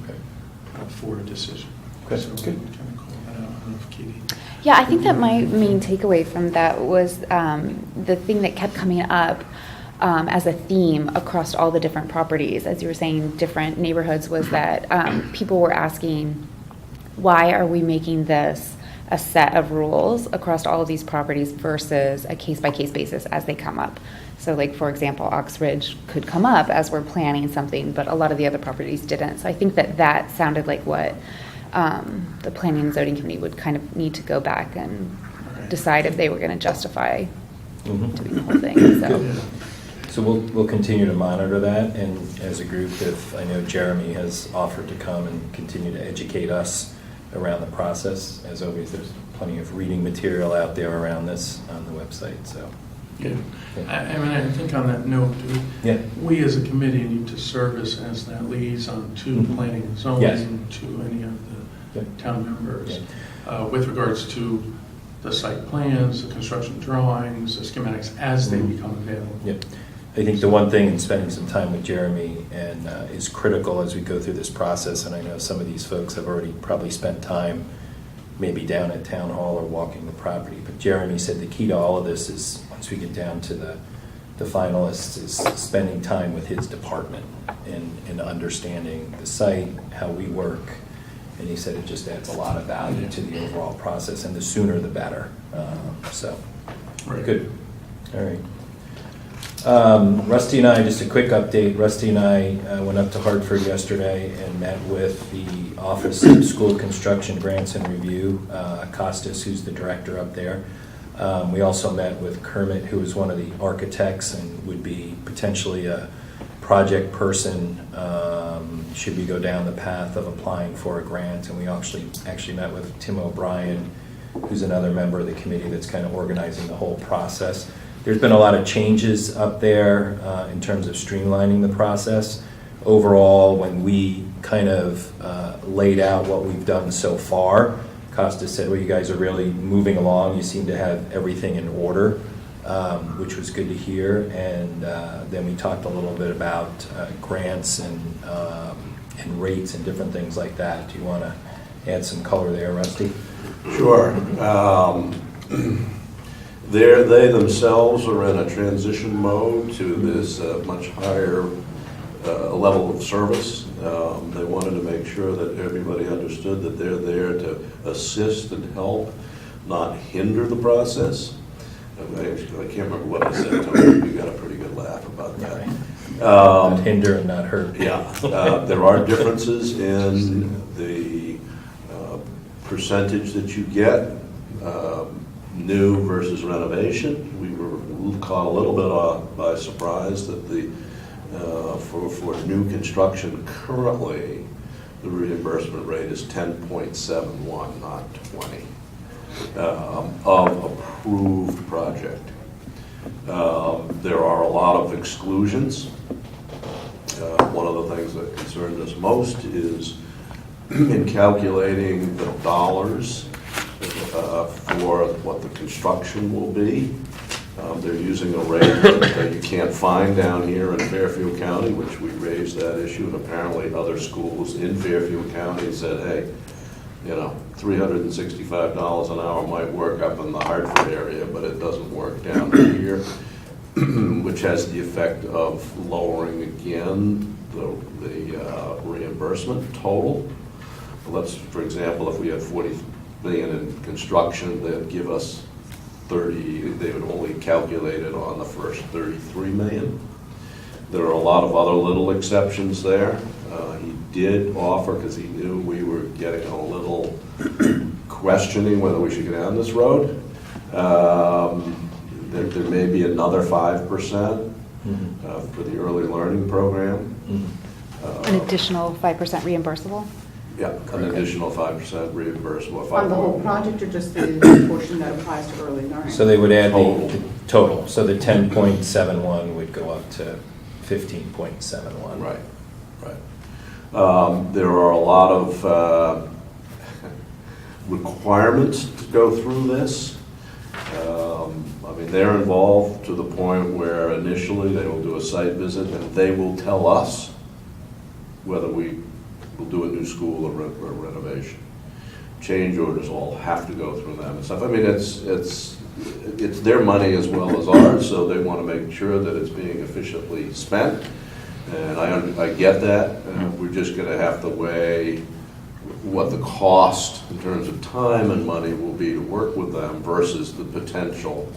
for a decision. Okay, So good. we kind of call that out. I don't know if Katie. Yeah, I think that my main takeaway from that was the thing that kept coming up as a theme across all the different properties, as you were saying, different neighborhoods, was that people were asking, why are we making this a set of rules across all of these properties versus a case-by-case basis as they come up? So like, for example, Oxridge could come up as we're planning something, but a lot of the other properties didn't. So I think that sounded like what the Planning and Zoning Committee would kind of need to go back and decide if they were going to justify doing the whole thing. So. So we'll continue to monitor that, and as a group, if I know Jeremy has offered to come and continue to educate us around the process. As always, there's plenty of reading material out there around this on the website. So Yeah. I mean, I think on that note, we as a committee need to service as that liaison to planning and zoning, Yes. to any of the town members, with regards to the site plans, the construction drawings, the schematics, as they become available. Yep. I think the one thing in spending some time with Jeremy and is critical as we go through this process, and I know some of these folks have already probably spent time maybe down at town hall or walking the property, but Jeremy said the key to all of this is, once we get down to the finalists, is spending time with his department and understanding the site, how we work, and he said it just adds a lot of value to the overall process, and the sooner the better. Good. All right. Rusty and I, just a quick update, Rusty and I went up to Hartford yesterday and met with the Office of School Construction Grants and Review, Costas, who's the director up there. We also met with Kermit, who is one of the architects and would be potentially a project person should we go down the path of applying for a grant. And we actually met with Tim O'Brien, who's another member of the committee that's kind of organizing the whole process. There's been a lot of changes up there in terms of streamlining the process. Overall, when we kind of laid out what we've done so far, Costa said, well, you guys are really moving along. You seem to have everything in order, which was good to hear. And then we talked a little bit about grants and rates and different things like that. Do you want to add some color there, Rusty? Sure. They themselves are in a transition mode to this much higher level of service. They wanted to make sure that everybody understood that they're there to assist and help, not hinder the process. I can't remember what I said to him. We got a pretty good laugh about that. Not hinder and not hurt. Yeah. There are differences in the percentage that you get. New versus renovation. We were caught a little bit by surprise that for new construction currently the reimbursement rate is 10.71, not 20, of approved project. There are a lot of exclusions. One of the things that concerned us most is in calculating the dollars for what the construction will be. They're using a rate that you can't find down here in Fairfield County, which we raised that issue, and apparently other schools in Fairfield County said, hey, you know, $365 an hour might work up in the Hartford area, but it doesn't work down here, which has the effect of lowering again the reimbursement total. Let's, for example, if we had 40 million in construction, they'd give us 30, they would only calculate it on the first 33 million. There are a lot of other little exceptions there. He did offer, because he knew we were getting a little questioning whether we should go down this road. There may be another 5% for the early learning program. An additional 5% reimbursable? Yeah, an additional 5% reimbursable. On the whole project or just the portion that applies to early learning? So they would add Total. the total, so the 10.71 would go up to 15.71. Right, right. There are a lot of requirements to go through this. I mean, they're involved to the point where initially they will do a site visit and they will tell us whether we will do a new school or renovation. Change orders all have to go through them and stuff. I mean, it's their money as well as ours, so they want to make sure that it's being efficiently spent. And I get that. We're just going to have to weigh what the cost in terms of time and money will be to work with them versus the potential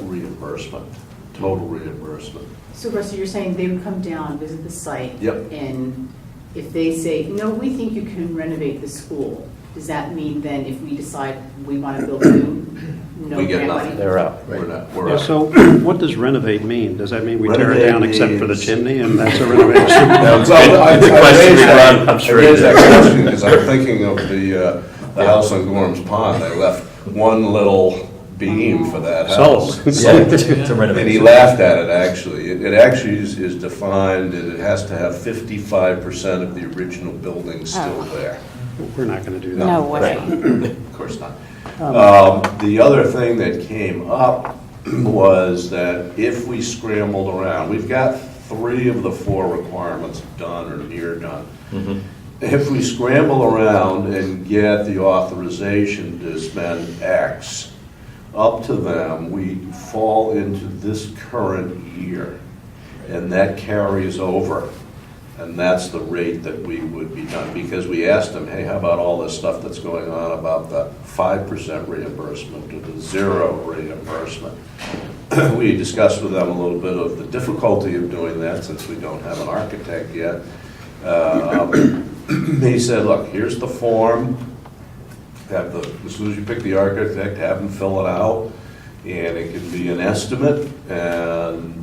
reimbursement, total reimbursement. So Russ, you're saying they would come down, visit the site? Yep. And if they say, no, we think you can renovate the school, does that mean then if we decide we want to build new, no We get grant nothing. money? They're out. We're Yeah, out. so what does renovate mean? Does that mean we tear it Renovate down except for the means- chimney and that's a renovation? Well, I The question raised we that- run, I'm sure I raised you that did. question because I'm thinking of the house on Gorham's Pond. They left one little beam for that house. Sold. Yeah, to renovate. And he laughed at it, actually. It actually is defined, that it has to have 55% of the original building still there. We're not going to do that. No way. Of course not. The other thing that came up was that if we scrambled around, we've got 3 of the 4 requirements done or near done. If we scramble around and get the authorization to spend X, up to them, we fall into this current year, and that carries over. And that's the rate that we would be done, because we asked them, hey, how about all this stuff that's going on about the 5% reimbursement or the 0 reimbursement? We discussed with them a little bit of the difficulty of doing that since we don't have an architect yet. He said, look, here's the form. As soon as you pick the architect, have them fill it out, and it can be an estimate, and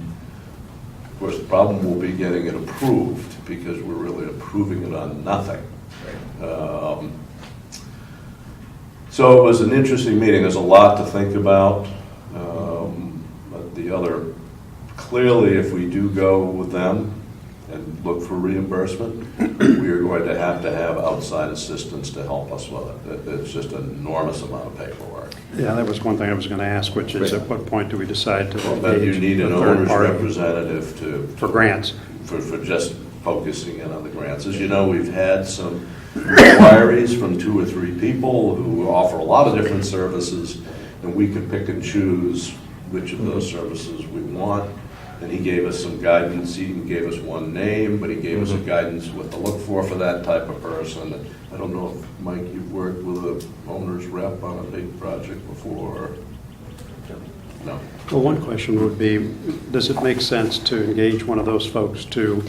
of course, the problem will be getting it approved, because we're really approving it on nothing. So it was an interesting meeting. There's a lot to think about. But clearly, if we do go with them and look for reimbursement, we are going to have outside assistance to help us with it. It's just an enormous amount of paperwork. Yeah, that was one thing I was going to ask, which is at what point do we decide to But you engage need a an third owner's party representative for grants? for just focusing in on the grants. As you know, we've had some inquiries from 2 or 3 people who offer a lot of different services, and we can pick and choose which of those services we want. And he gave us some guidance. He gave us one name, but he gave us a guidance what to look for that type of person. And I don't know if, Mike, you've worked with an owner's rep on a big project before? No. Well, one question would be, does it make sense to engage one of those folks to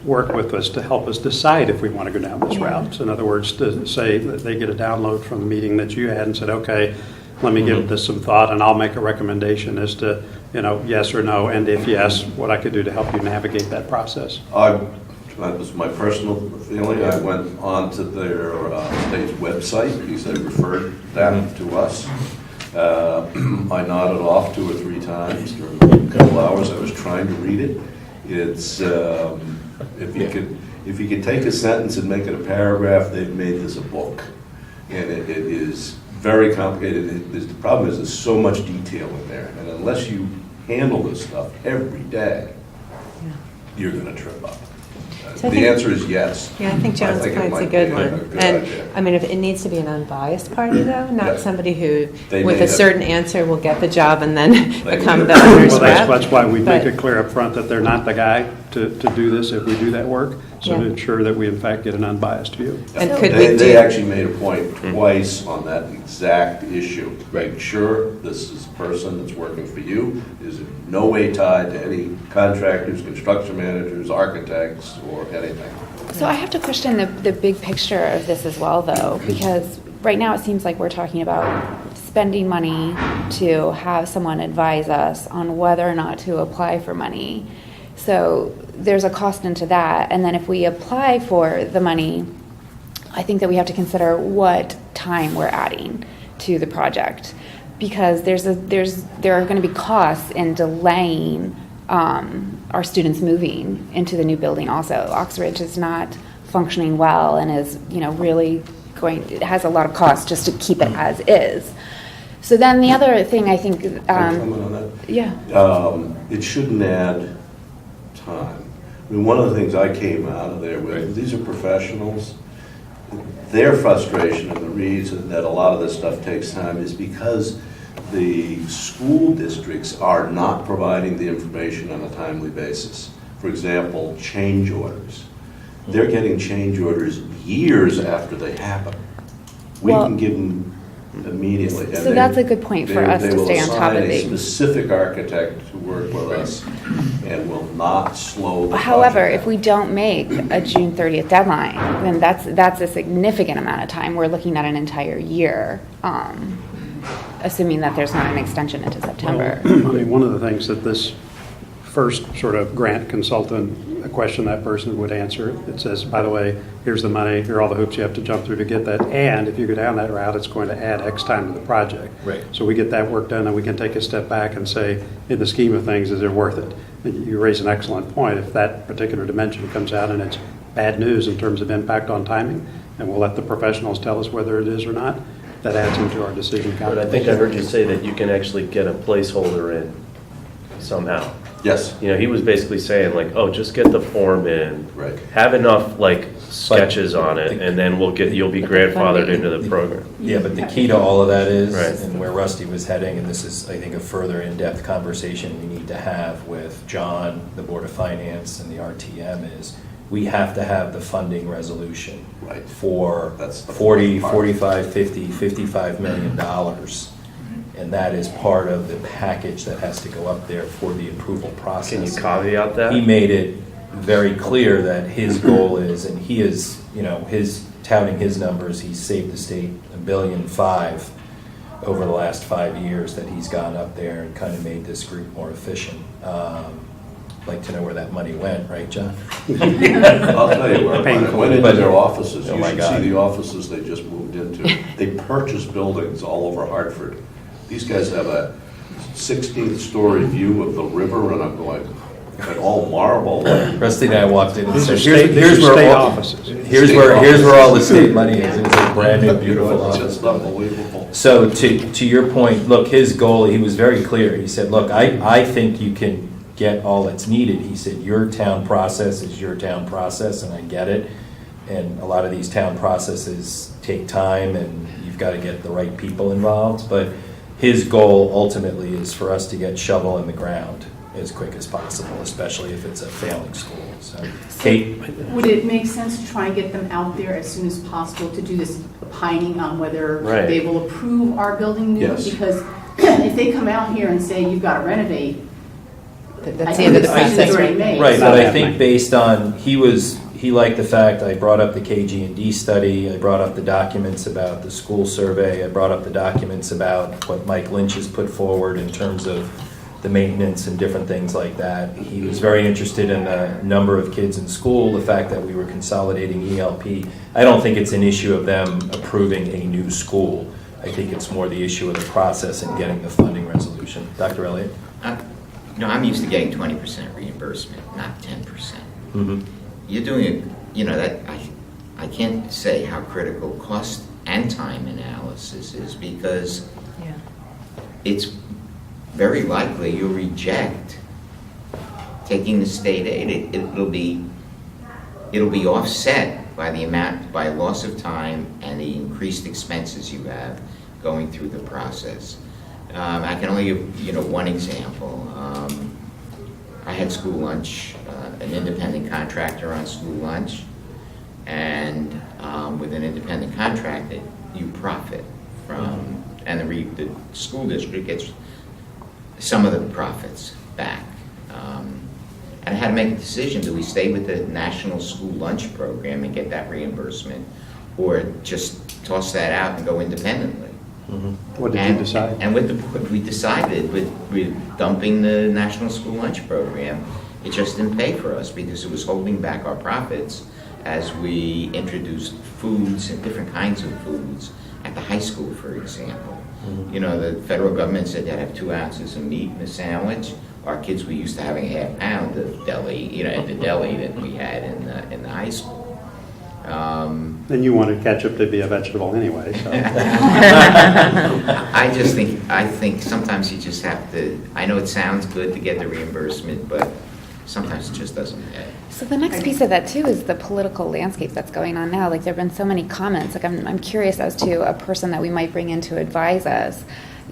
work with us to help us decide if we want to go down this route? So in other words, to say that they get a download from the meeting that you had and said, okay, let me give this some thought and I'll make a recommendation as to, yes or no, and if yes, what I could do to help you navigate that process. That was my personal feeling. I went on to their state's website because they referred that to us. I nodded off 2 or 3 times during a couple hours. I was trying to read it. It's If you could take a sentence and make it a paragraph, they've made this a book. And it is very complicated. The problem is there's so much detail in there. And unless you handle this stuff every day, you're going to trip up. So I The think- answer is yes. Yeah, I think John's think it point's a might good be one. a good And, idea. I mean, if it needs to be an unbiased party, though, Yeah. not somebody who, They with may a have- certain answer, will get the job and then may become have- the owner's Well, rep. that's why we make But- it clear up front that they're not the guy to do this if we do that work, so to Yeah. ensure that we in fact get an unbiased view. And could we They do, actually made a point twice on that exact issue. Make sure this is a person that's working for you, is in no way tied to any contractors, construction managers, architects, or anything. So I have to question the big picture of this as well, though, because right now it seems like we're talking about spending money to have someone advise us on whether or not to apply for money. So there's a cost into that. And then if we apply for the money, I think that we have to consider what time we're adding to the project. Because there are going to be costs in delaying our students moving into the new building also. Oxbridge is not functioning well and is, really it has a lot of costs just to keep it as is. So then the other thing I think, Can I comment on that? yeah. It shouldn't add time. I mean, one of the things I came out of there with, these are professionals. Their frustration and the reason that a lot of this stuff takes time is because the school districts are not providing the information on a timely basis. For example, change orders. They're getting change orders years after they happen. We Well- can give them immediately. and So that's a good point for us to stay on top of They will assign a it. specific architect to work with us and will not slow the However, project if we don't make a June 30th deadline, then that's a significant amount of time. We're looking at an entire year, assuming that there's not an extension into September. I mean, one of the things that this first sort of grant consultant, a question that person would answer, it says, by the way, here's the money, here are all the hoops you have to jump through to get that, and if you go down that route, it's going to add X time to the project. Right. So we get that work done, and we can take a step back and say, in the scheme of things, is it worth it? And you raise an excellent point. If that particular dimension comes out and it's bad news in terms of impact on timing, and we'll let the professionals tell us whether it is or not, that adds into our decision But I calculation. think I heard you say that you can actually get a placeholder in somehow. Yes. He was basically saying like, oh, just get the form in. Right. Have enough like sketches on it, and then you'll be grandfathered into the program. Yeah, but the key to all of that is, Right. and where Rusty was heading, and this is, I think, a further in-depth conversation we need to have with John, the Board of Finance, and the RTM, is we have to have the funding resolution Right. for That's the 40, part. 45, 50, $55 million. And that is part of the package that has to go up there for the approval process. Can you caveat that? He made it very clear that his goal is, and he is, touting his numbers, he's saved the state $1.5 billion over the last 5 years that he's gone up there and kind of made this group more efficient. Like to know where that money went, right, John? I'll tell you where it went into their offices. Oh, You my should God. see the offices they just moved into. They purchased buildings all over Hartford. These guys have a 16th-story view of the river, and I'm going, and all marble. Rusty and I walked in and These said, are state- here's these are where state all, offices. here's where all the state money is. It was a brand new, beautiful It's office. just unbelievable. So to your point, look, his goal, he was very clear. He said, look, I think you can get all that's needed. He said, your town process is your town process, and I get it. And a lot of these town processes take time, and you've got to get the right people involved. But his goal ultimately is for us to get shovel in the ground as quick as possible, especially if it's a failing school. So, Kate? Would it make sense to try and get them out there as soon as possible to do this opining on whether Right. they will approve our building new? Yes. Because if they come out here and say, you've got to renovate, I that's the think end the of the decision's process, already right? made. Right, So- but I think based on, he liked the fact I brought up the KG&D study, I brought up the documents about the school survey, I brought up the documents about what Mike Lynch has put forward in terms of the maintenance and different things like that. He was very interested in the number of kids in school, the fact that we were consolidating ELP. I don't think it's an issue of them approving a new school. I think it's more the issue of the process and getting the funding resolution. Dr. Elliott? I'm used to getting 20% reimbursement, not 10%. Mhm. you're doing, that, I can't say how critical cost and time analysis is, because Yeah. it's very likely you'll reject taking the state aid. It'll be offset by loss of time and the increased expenses you have going through the process. I can only give one example. I had school lunch, an independent contractor on school lunch, and with an independent contractor, you profit from, and the school district gets some of the profits back. And I had to make a decision: do we stay with the National School Lunch Program and get that reimbursement, or just toss that out and go independently? What did you decide? And we decided with dumping the National School Lunch Program, it just didn't pay for us because it was holding back our profits as we introduced foods and different kinds of foods at the high school, for example. The federal government said they'd have 2 ounces of meat in a sandwich. Our kids were used to having a half pound of deli, at the deli that we had in the high school. And you wanted ketchup to be a vegetable anyway, so. I think sometimes you just have to, I know it sounds good to get the reimbursement, but sometimes it just doesn't pay. So the next piece of that too is the political landscape that's going on now. Like, there have been so many comments. Like, I'm curious as to a person that we might bring in to advise us.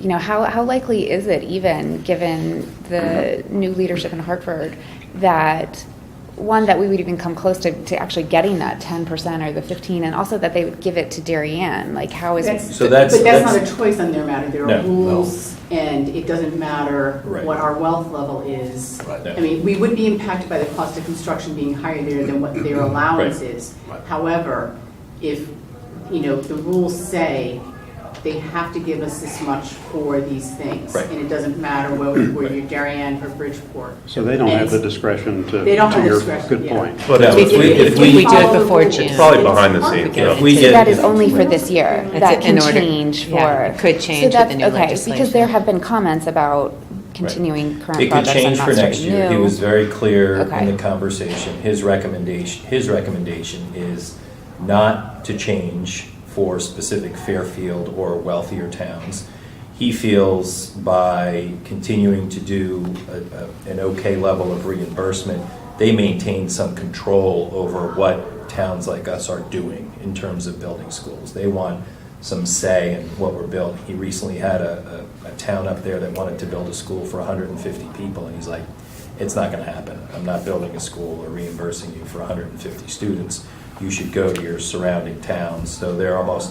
How likely is it, even given the new leadership in Hartford, that that we would even come close to actually getting that 10% or the 15%, and also that they would give it to Darien? Like, how is it? So that's not a choice on their matter. There are No. rules, and it doesn't matter Right. what our wealth level is. Right. I mean, we would be impacted by the cost of construction being higher there than what their allowance Right. is. Right. However, if, the rules say they have to give us this much for these things. Right. And it doesn't matter where you're Darien or Bridgeport. So they don't have the discretion to, They don't have to the your discretion, good yeah. point. But If we do it before It's June. Probably behind the scenes, complicated. yeah. we So get, that is only for this year. It's That in can order- change for. yeah, it could change So with the that's- new okay, legislation. because there have been comments about continuing current it could projects and change not for next starting year. He new. was very clear Okay. in the conversation. His recommendation is not to change for specific Fairfield or wealthier towns. He feels by continuing to do an okay level of reimbursement, they maintain some control over what towns like us are doing in terms of building schools. They want some say in what we're building. He recently had a town up there that wanted to build a school for 150 people, and he's like, it's not going to happen. I'm not building a school or reimbursing you for 150 students. You should go to your surrounding towns. So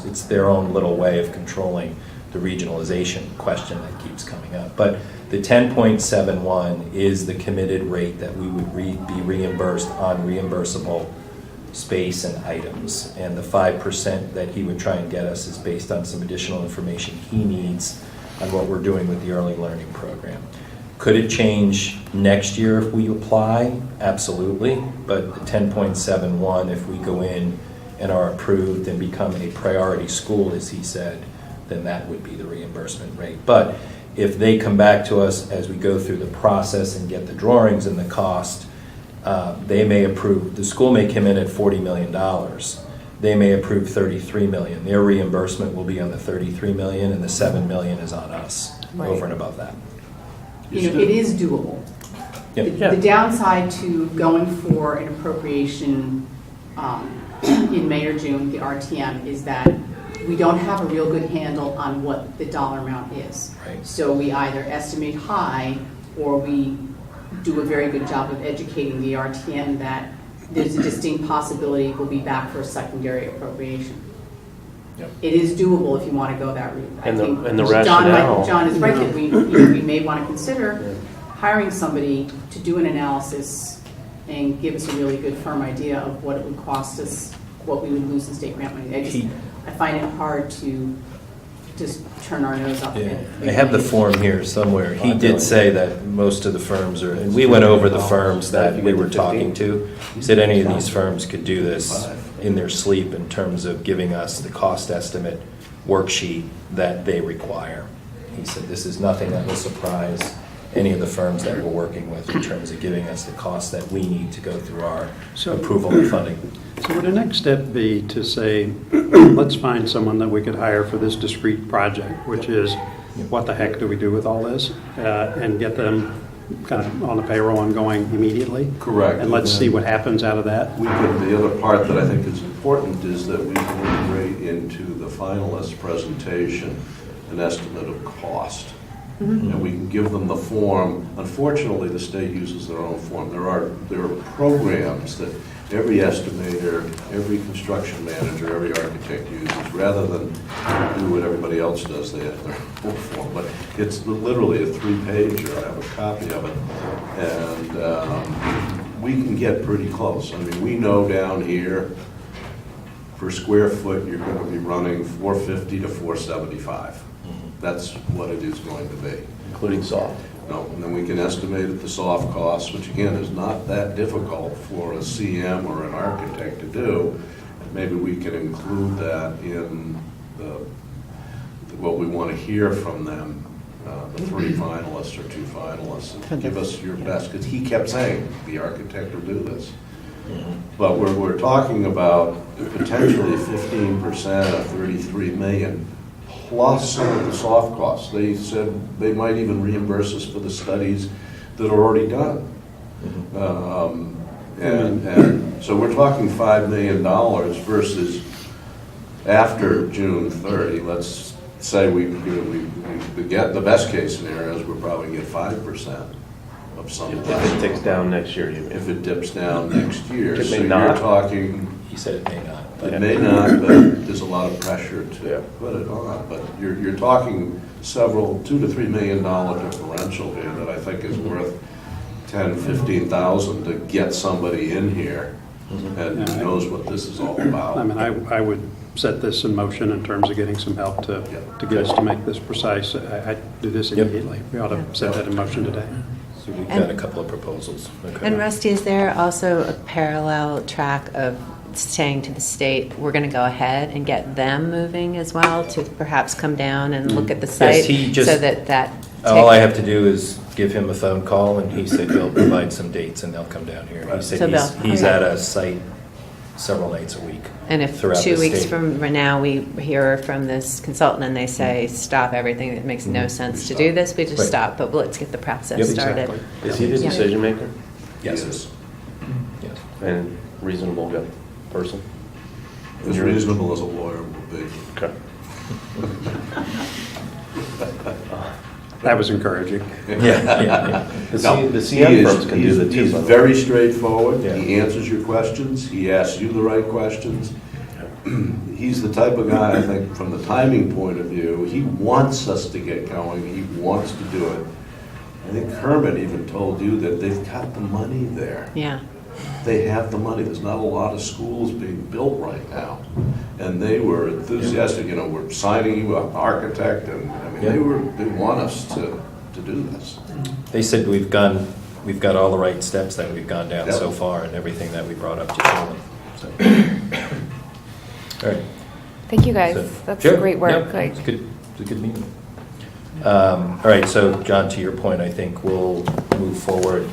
it's their own little way of controlling the regionalization question that keeps coming up. But the 10.71 is the committed rate that we would be reimbursed on reimbursable space and items. And the 5% that he would try and get us is based on some additional information he needs on what we're doing with the early learning program. Could it change next year if we apply? Absolutely. But the 10.71, if we go in and are approved and become a priority school, as he said, then that would be the reimbursement rate. But if they come back to us as we go through the process and get the drawings and the cost, they may approve, the school may come in at $40 million. They may approve $33 million. Their reimbursement will be on the $33 million, and the $7 million is on us, over and above that. It is doable. Yep. The downside to going for an appropriation in May or June, the RTM, is that we don't have a real good handle on what the dollar amount is. Right. So we either estimate high, or we do a very good job of educating the RTM that there's a distinct possibility we'll be back for a secondary appropriation. Yep. It is doable if you want to go that route. I And the- think and the John rationale- is right that we may want to consider hiring somebody to do an analysis and give us a really good firm idea of what it would cost us, what we would lose in state grant money. I find it hard to just turn our nose up. Yeah, I have the form here somewhere. He did say that most of the firms are, and we went over the firms that we were talking to. He said any of these firms could do this in their sleep in terms of giving us the cost estimate worksheet that they require. He said this is nothing that will surprise any of the firms that we're working with in terms of giving us the costs that we need to go through our So- approval and funding. So would the next step be to say, let's find someone that we could hire for this discrete project, which is, what the heck do we do with all this? And get them kind of on the payroll and going immediately? Correct. And let's see what happens out of that? The other part that I think is important is that we can integrate into the finalist presentation an estimate of cost. And we can give them the form. Unfortunately, the state uses their own form. There are programs that every estimator, every construction manager, every architect uses. Rather than do what everybody else does, they have their own form. But it's literally a 3-pager. I have a copy of it. And we can get pretty close. I mean, we know down here, per square foot, you're going to be running $450 to $475. That's what it is going to be. Including soft. No, and then we can estimate at the soft costs, which again is not that difficult for a CM or an architect to do. And maybe we can include that in what we want to hear from them, the 3 finalists or 2 finalists. And give us your best, because he kept saying, the architect will do this. But we're talking about potentially 15% of 33 million. Plus some of the soft costs. They said they might even reimburse us for the studies that are already done. And so we're talking $5 million versus after June 30. Let's say we get the best case scenarios, we'll probably get 5% of some of that. If it ticks down next year, you mean? If it dips down next year. It may So not. you're talking. He said it may not. It may not, but there's a lot of pressure to Yeah. put it on. But you're talking several, $2 to $3 million differential here that I think is worth $10,000-15,000 to get somebody in here and who knows what this is all about. I mean, I would set this in motion in terms of getting some help to get us to make this precise. I do this Yep. immediately. We ought to set that in motion today. So we've got a couple of proposals. Okay. And Rusty, is there also a parallel track of saying to the state, we're going to go ahead and get them moving as well to perhaps come down and look at the site? he just- so that All I have to do is give him a phone call, and he said he'll provide some dates, and they'll come down here. He So said he's okay. at a site several nights a week. And if throughout 2 the weeks state. from now we hear from this consultant and they say, stop everything, it makes no sense to do this, we just Right. stop, but let's get the process Yep, started. exactly. Is he the Yeah. decision maker Yes. Yes. Yes. and reasonable person? As reasonable as a lawyer will be. Okay. That was encouraging. Yeah. The No, CM firms can do the two. He's by the way. very straightforward. Yeah. He answers your questions. He asks you the right questions. He's the type of guy, I think, from the timing point of view, he wants us to get going. He wants to do it. I think Kermit even told you that they've got the money there. Yeah. They have the money. There's not a lot of schools being built right now. And they were enthusiastic, you know, we're signing you an architect, and I mean, they want us to do this. They said we've got all the right steps that we've gone down Yep. so far, and everything that we brought up to show them. So. All right. Thank you, guys. So- That's Sure. great work. Yeah, Like, it's good. It's a good meeting. All right, so John, to your point, I think we'll move forward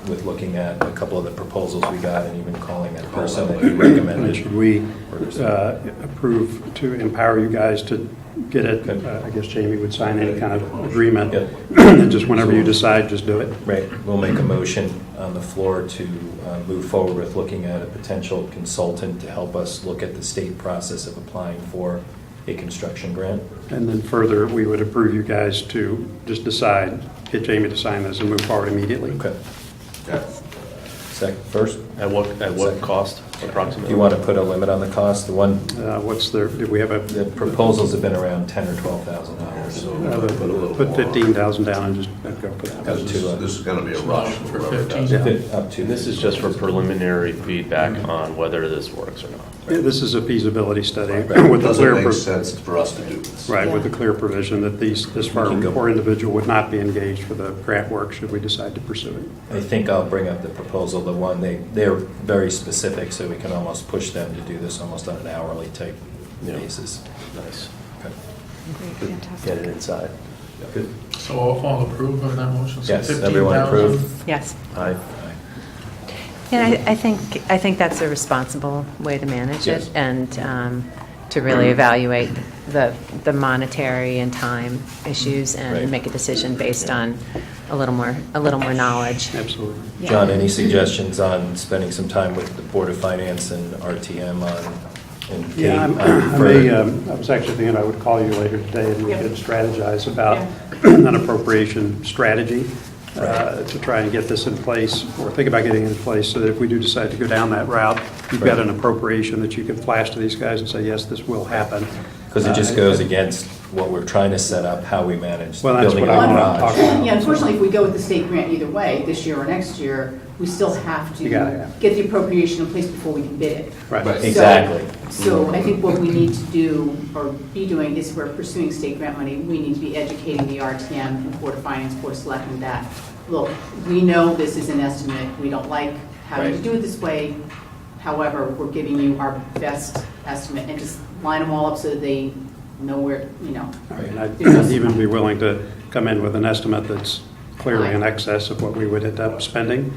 with looking at a couple of the proposals we got and even calling that person that you And recommended. should we approve to empower you guys to get it? Okay. I guess Jamie would sign any kind of agreement. Yeah. And just whenever you decide, just do it. Right, we'll make a motion on the floor to move forward with looking at a potential consultant to help us look at the state process of applying for a construction grant. And then further, we would approve you guys to just decide, get Jamie to sign this and move forward immediately. Okay. Okay. Second, first, At what Second. cost approximately? you want to put a limit on the cost? The one, What's the, do we have the a, proposals have been around $10,000 or $12,000. So we're gonna put a little put more. 15,000 down and just go for that. Got This is gonna be a rush For whoever does 15. it. If it up to. And this is just for preliminary feedback on whether this works or not. Yeah, this is a feasibility study Right. with the Doesn't clear, make sense for us to do this. right, with the clear provision that this firm go. or individual would not be engaged for the grant work should we decide to pursue it. I think I'll bring up the proposal, the one, they're very specific, so we can almost push them to do this almost on an hourly type Yeah. basis. Nice. Okay. great, Get fantastic. it inside. Good. So all approve of that motion? So Yes, everyone 15,000? approve? Yes. Aye. Yeah, I think that's a responsible way to manage Yes. it, and to really evaluate the monetary and time issues and Right. make a decision based on a little more knowledge. Absolutely. John, any suggestions on spending some time with the Board of Finance and RTM and Kate? Yeah, I was actually thinking I would call you later today and we Yeah. could strategize about Yeah. an appropriation strategy to try and get this in place, or think about getting it in place, so that if we do decide to go down that route, you've got Right. an appropriation that you can flash to these guys and say, yes, this will happen. Because it just goes against what we're trying to set up, how we manage the Well, that's building what of the I want to garage. talk about. Yeah, unfortunately, if we go with the state grant either way, this year or next year, we still have to You got it, yeah. get the appropriation in place before we can bid it. Right. So- Exactly. So I think what we need to do, or be doing, is we're pursuing state grant money, we need to be educating the RTM and Board of Finance, Board of Selectmen that, look, we know this is an estimate, we don't like having to Right. do it this way, however, we're giving you our best estimate, and just line them all up so that they know where, you know. And I'd even be willing to come in with an estimate that's clearly in excess of what we would end up spending,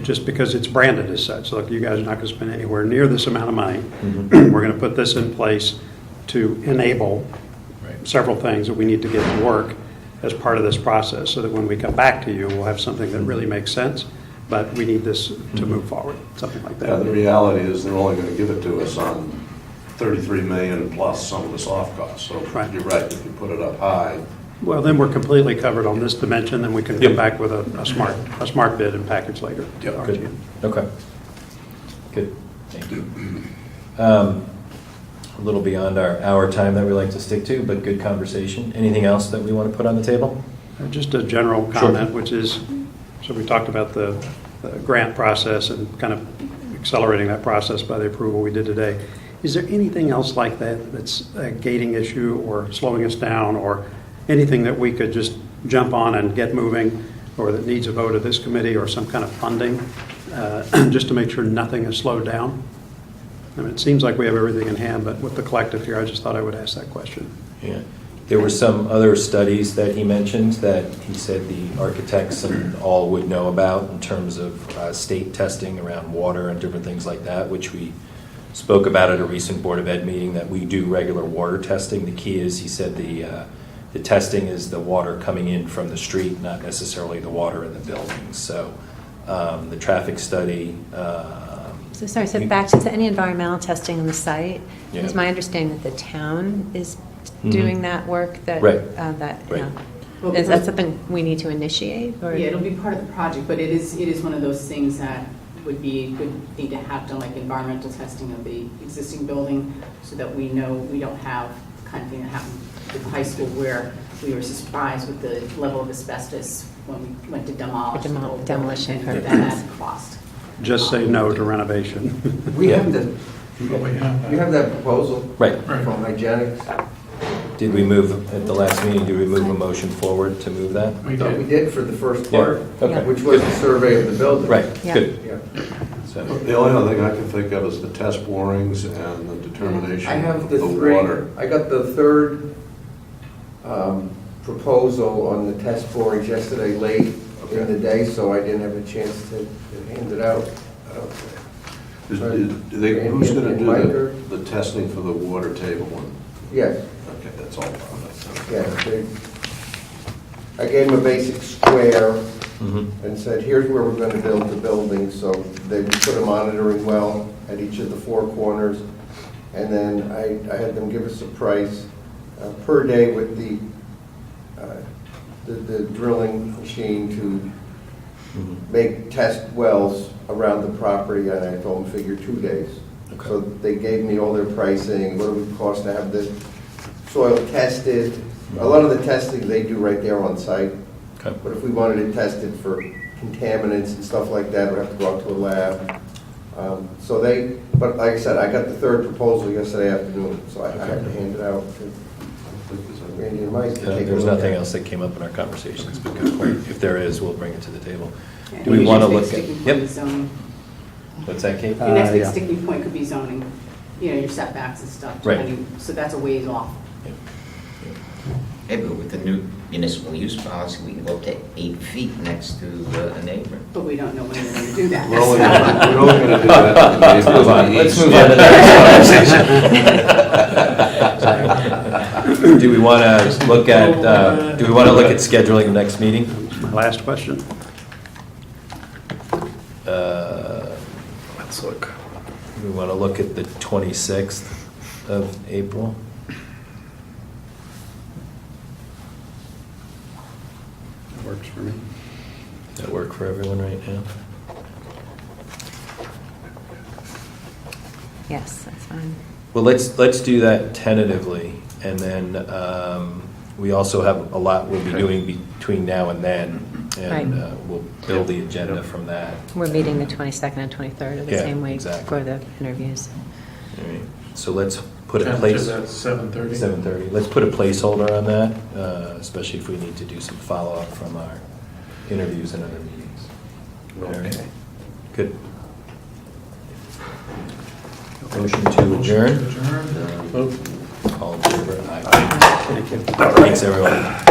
just because it's branded as such. Look, you guys are not going to spend anywhere near this amount of money. Mhm. We're going to put this in place to enable several things that we need to get to work as part of this process, so that when we come back to you, we'll have something that really makes sense, but we need this to move forward, something like Yeah, the that. reality is they're only going to give it to us on 33 million plus some of the soft costs. So Right. you're right, if you put it up high, Well, then we're completely covered on this dimension, then we can Yep. come back with a smart bid and package later. to Yep, Good. RTM. Okay. Good. Thank you. A little beyond our hour time that we like to stick to, but good conversation. Anything else that we want to put on the table? Just a general comment, which is, so we talked about the grant process and kind of accelerating that process by the approval we did today. Is there anything else like that that's a gating issue or slowing us down, or anything that we could just jump on and get moving, or that needs a vote of this committee or some kind of funding, just to make sure nothing is slowed down? I mean, it seems like we have everything in hand, but with the collective here, I just thought I would ask that question. Yeah. There were some other studies that he mentioned that he said the architects and all would know about in terms of state testing around water and different things like that, which we spoke about at a recent Board of Ed meeting, that we do regular water testing. The key is, he said, the testing is the water coming in from the street, not necessarily the water in the buildings. So the traffic study. So back to any environmental testing on the site. Yeah. It's my understanding that the town is doing that work, that, Right. you know. Well, Is that something we need to initiate, or? Yeah, it'll be part of the project, but it is one of those things that would be a good thing to have done, like environmental testing of the existing building, so that we know we don't have the kind of thing that happened with the high school, where we were surprised with the level of asbestos when we went to demolish the whole Demolition building, and permits. that had cost. Just say no to renovation. We have the, But we have that. you have that proposal Right. from Hygienics. Did we move, at the last meeting, did we move a motion forward to move that? We We did. did for the first Yeah, part, okay. which was a survey of the building. Right, Yeah. good. Yeah. So, the only other thing I can think of is the test borings and the determination I have of the the three, water. I got the third proposal on the test borings yesterday late in the day, so I didn't have a chance to hand it out. Who's going to do the testing for the water table one? Yes, Okay, that's all. yeah. I gave them a basic square mhm. and said, here's where we're going to build the building, so they would put a monitoring well at each of the four corners, and then I had them give us a price per day with the drilling machine to make test wells around the property, and I told them figure 2 days. Okay. So they gave me all their pricing, what it would cost to have the soil tested. A lot of the testing they do right there on site. Okay. But if we wanted it tested for contaminants and stuff like that, we'd have to go out to a lab. But like I said, I got the third proposal yesterday afternoon, so I have to hand it out to Randy and Mike to take a There's look nothing at. else that came up in our conversations, but good point. If there is, we'll bring it to the table. Yeah, Do we your want to next look big at, sticking point yep, is zoning. what's that, Kate? Your next big Yeah. sticking point could be zoning, you know, your setbacks and stuff. Right. So that's a ways off. Hey, but with the new municipal use policy, we can go up to 8 feet next to a neighbor. But we don't know when they're going to do that. We're only gonna do that. Let's move on. Let's move on to the next conversation. Do we want to look at scheduling the next meeting? My last question. Let's look. We want to look at the 26th of April. That works for me. Does that work for everyone right now? Yes, that's fine. Well, let's do that tentatively, and then we also have a lot we'll be doing between now and then, and Right. we'll build the agenda from that. We're meeting the 22nd and 23rd of the Yeah, same week exactly. for the interviews. All right. So let's put a Tentative place. at 7:30. 7:30. Let's put a placeholder on that, especially if we need to do some follow-up from our interviews and other meetings. All right. Good. Motion to adjourn. Adjourn. All in favor? Aye. Thanks, everyone.